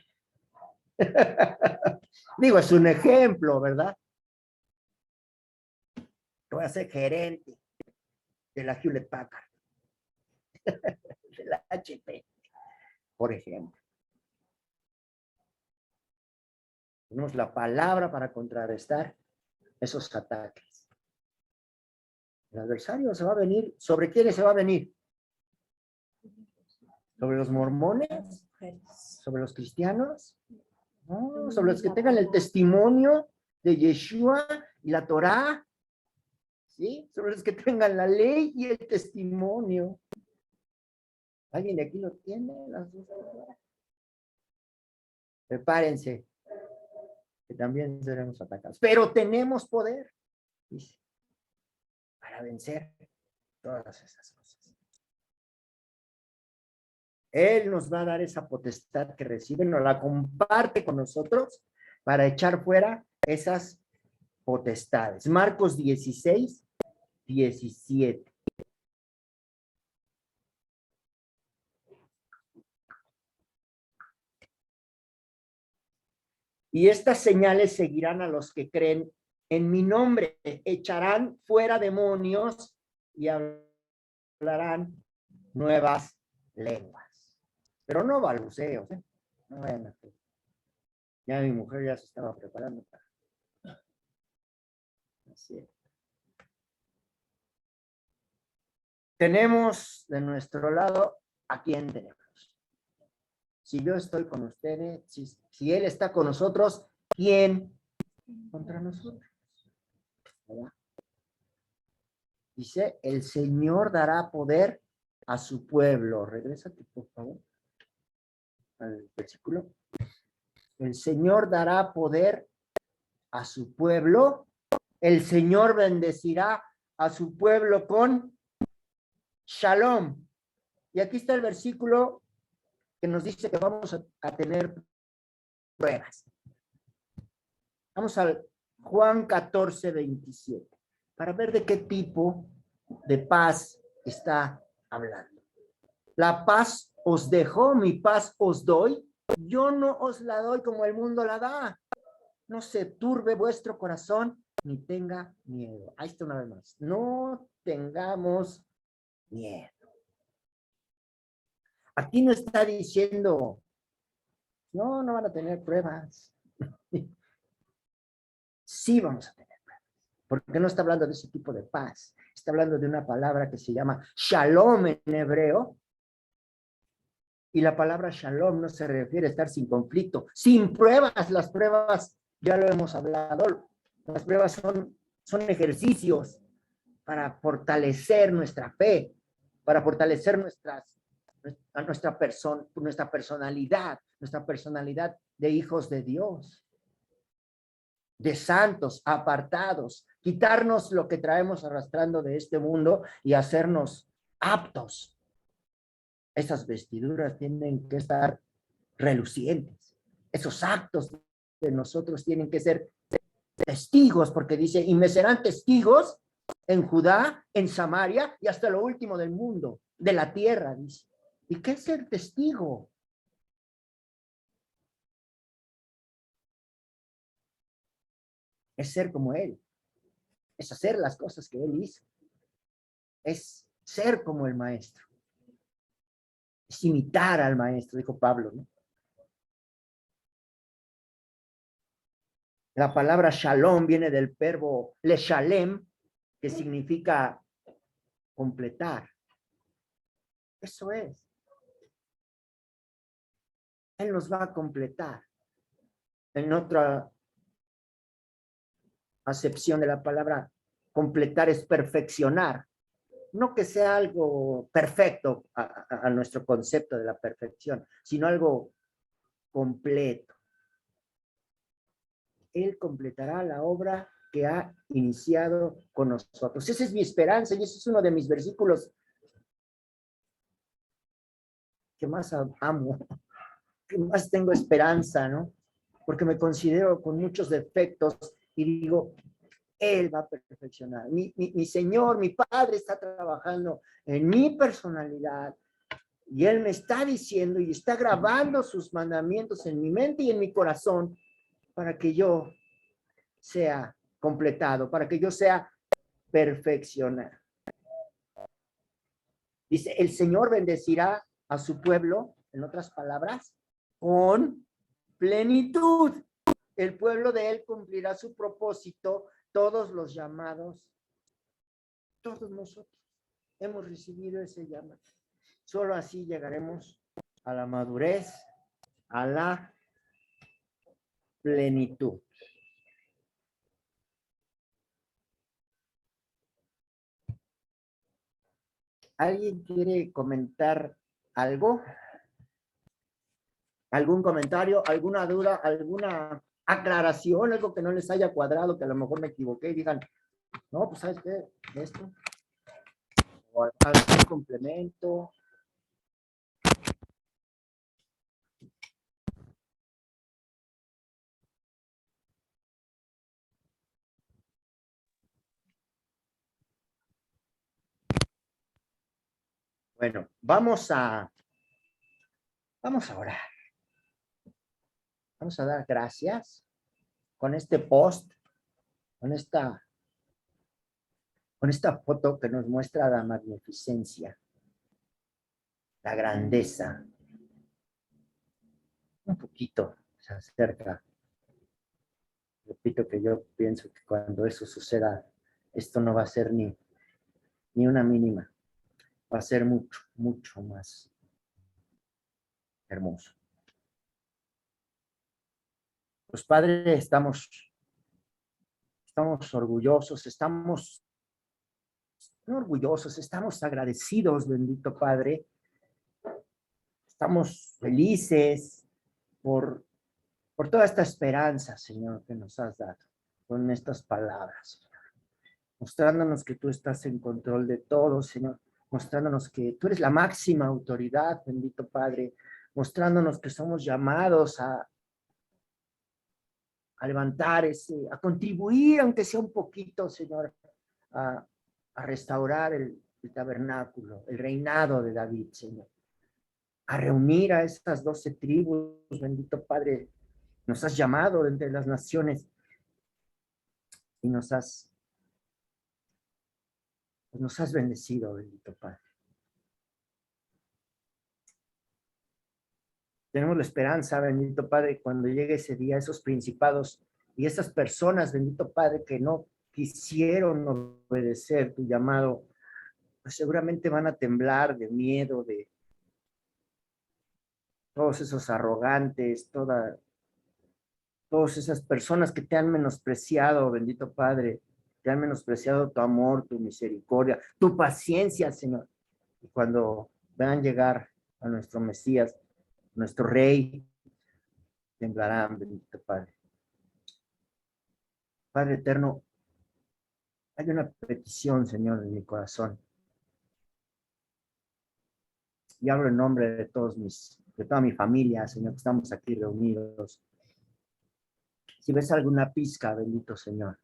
Speaker 1: Digo, es un ejemplo, ¿verdad? Voy a ser gerente de la Hewlett Packard, de la HP, por ejemplo. Tenemos la palabra para contrarrestar esos ataques. El adversario se va a venir. ¿Sobre quiénes se va a venir? ¿Sobre los mormones? ¿Sobre los cristianos? No, sobre los que tengan el testimonio de Yeshua y la Torá. ¿Sí? Sobre los que tengan la ley y el testimonio. ¿Alguien de aquí lo tiene? Las dos. Prepárense, que también seremos atacados. Pero tenemos poder, dice, para vencer todas esas cosas. Él nos va a dar esa potestad que recibe, nos la comparte con nosotros para echar fuera esas potestades. Marcos 16, 17. Y estas señales seguirán a los que creen en mi nombre. Echarán fuera demonios y hablarán nuevas lenguas. Pero no balbuceos, ¿eh? No vayan a hacer. Ya mi mujer ya se estaba preparando para. Así es. Tenemos de nuestro lado ¿a quién tenemos? Si yo estoy con ustedes, si Él está con nosotros, ¿quién contra nosotros? ¿Verdad? Dice, el Señor dará poder a su pueblo. Regrésate, por favor, al versículo. El Señor dará poder a su pueblo. El Señor bendecirá a su pueblo con shalom. Y aquí está el versículo que nos dice que vamos a tener pruebas. Vamos al Juan 14, 27, para ver de qué tipo de paz está hablando. La paz os dejo, mi paz os doy. Yo no os la doy como el mundo la da. No se turbe vuestro corazón, ni tenga miedo. Ahí está una vez más. No tengamos miedo. Aquí no está diciendo, no van a tener pruebas. Sí vamos a tener pruebas. Porque no está hablando de ese tipo de paz. Está hablando de una palabra que se llama shalom en hebreo. Y la palabra shalom no se refiere a estar sin conflicto, sin pruebas. Las pruebas, ya lo hemos hablado, las pruebas son ejercicios para fortalecer nuestra fe, para fortalecer nuestra personalidad de hijos de Dios, de santos, apartados, quitarnos lo que traemos arrastrando de este mundo y hacernos aptos. Esas vestiduras tienen que estar relucientes. Esos actos de nosotros tienen que ser testigos, porque dice, y me serán testigos en Judá, en Samaria y hasta lo último del mundo, de la tierra, dice. ¿Y qué es ser testigo? Es ser como Él. Es hacer las cosas que Él hizo. Es ser como el Maestro. Es imitar al Maestro, dijo Pablo, ¿no? La palabra shalom viene del verbo leshalem, que significa completar. Eso es. Él nos va a completar. En otra acepción de la palabra completar es perfeccionar. No que sea algo perfecto a nuestro concepto de la perfección, sino algo completo. Él completará la obra que ha iniciado con nosotros. Esa es mi esperanza y ese es uno de mis versículos que más amo, que más tengo esperanza, ¿no? Porque me considero con muchos defectos y digo, Él va a perfeccionar. Mi Señor, mi Padre está trabajando en mi personalidad y Él me está diciendo y está grabando sus mandamientos en mi mente y en mi corazón para que yo sea completado, para que yo sea perfeccionado. Dice, el Señor bendecirá a su pueblo, en otras palabras, con plenitud. El pueblo de Él cumplirá su propósito, todos los llamados, todos nosotros hemos recibido ese llamado. Solo así llegaremos a la madurez, a la plenitud. ¿Alguien quiere comentar algo? ¿Algún comentario, alguna duda, alguna aclaración, algo que no les haya cuadrado, que a lo mejor me equivoqué y digan, no, pues ¿sabes qué? Esto. O algún complemento. Bueno, vamos a orar. Vamos a dar gracias con este post, con esta foto que nos muestra la magnificencia, la grandeza. Un poquito se acerca. Repito que yo pienso que cuando eso suceda, esto no va a ser ni una mínima. Va a ser mucho, mucho más Hermoso. Pues Padre, estamos orgullosos, no orgullosos, estamos agradecidos, bendito Padre. Estamos felices por toda esta esperanza, Señor, que nos has dado con estas palabras, Señor. Mostrándonos que tú estás en control de todo, Señor. Mostrándonos que tú eres la máxima autoridad, bendito Padre. Mostrándonos que somos llamados a levantar a contribuir, aunque sea un poquito, Señor, a restaurar el tabernáculo, el reinado de David, Señor. A reunir a estas 12 tribus, bendito Padre. Nos has llamado de entre las naciones y nos has bendecido, bendito Padre. Tenemos la esperanza, bendito Padre, cuando llegue ese día, esos principados y esas personas, bendito Padre, que no quisieron obedecer tu llamado, pues seguramente van a temblar de miedo, de todos esos arrogantes, todas esas personas que te han menospreciado, bendito Padre, te han menospreciado tu amor, tu misericordia, tu paciencia, Señor. Y cuando vean llegar a nuestro Mesías, nuestro Rey, temblarán, bendito Padre. Padre eterno, hay una petición, Señor, en mi corazón. Y hablo en nombre de toda mi familia, Señor, que estamos aquí reunidos. Si ves alguna pizca, bendito Señor,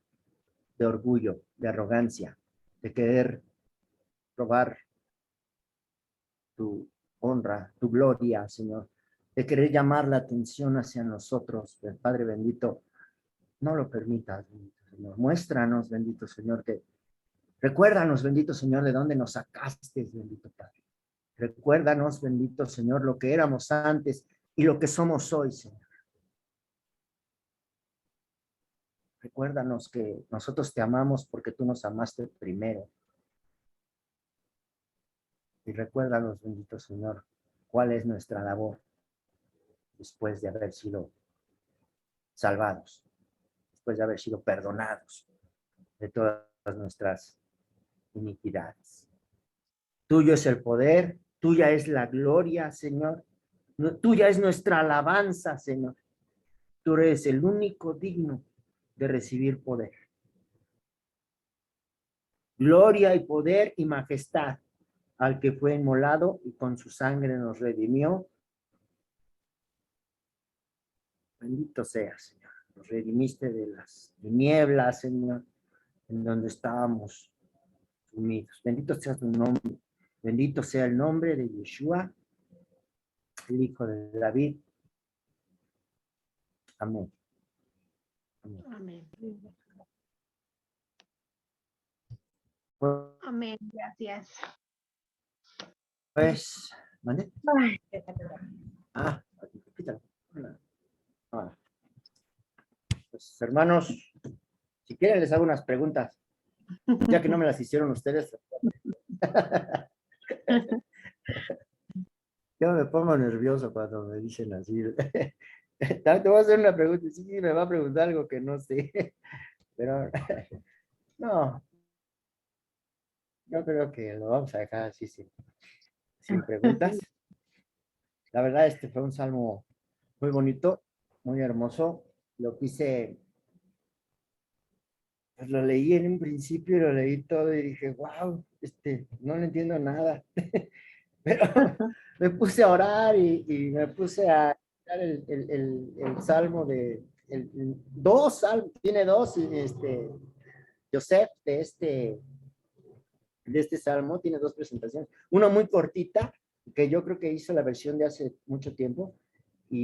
Speaker 1: de orgullo, de arrogancia, de querer robar tu honra, tu gloria, Señor, de querer llamar la atención hacia nosotros, Padre bendito, no lo permitas, bendito Señor. Muéstranos, bendito Señor, recuérdanos, bendito Señor, de dónde nos sacaste, bendito Padre. Recuérdanos, bendito Señor, lo que éramos antes y lo que somos hoy, Señor. Recuérdanos que nosotros te amamos porque tú nos amaste primero. Y recuérdanos, bendito Señor, cuál es nuestra labor después de haber sido salvados, después de haber sido perdonados de todas nuestras iniquidades. Tuyo es el poder, tuya es la gloria, Señor. Tuya es nuestra alabanza, Señor. Tú eres el único digno de recibir poder. Gloria y poder y majestad al que fue inmolado y con su sangre nos redimió. Bendito sea, Señor. Nos redimiste de las tinieblas, Señor, en donde estábamos sumidos. Bendito sea tu nombre. Bendito sea el nombre de Yeshua, el Hijo de David. Amén. Amén.
Speaker 2: Amén.
Speaker 3: Amén. Gracias.
Speaker 1: Pues, ¿mande?
Speaker 2: Ay, qué catedral.
Speaker 1: Quítalo. Pues, hermanos, si quieren les hago unas preguntas, ya que no me las hicieron ustedes. Yo me pongo nervioso cuando me dicen así. Te voy a hacer una pregunta, sí, me va a preguntar algo que no sé, pero no, yo creo que lo vamos a dejar así sin preguntas. La verdad, este fue un salmo muy bonito, muy hermoso. Lo quise, pues lo leí en un principio y lo leí todo y dije, wow, no le entiendo nada. Pero me puse a orar y me puse a dar el salmo dos salmos, tiene dos, Joseph de este salmo, tiene dos presentaciones. Una muy cortita, que yo creo que hizo la versión de hace mucho tiempo,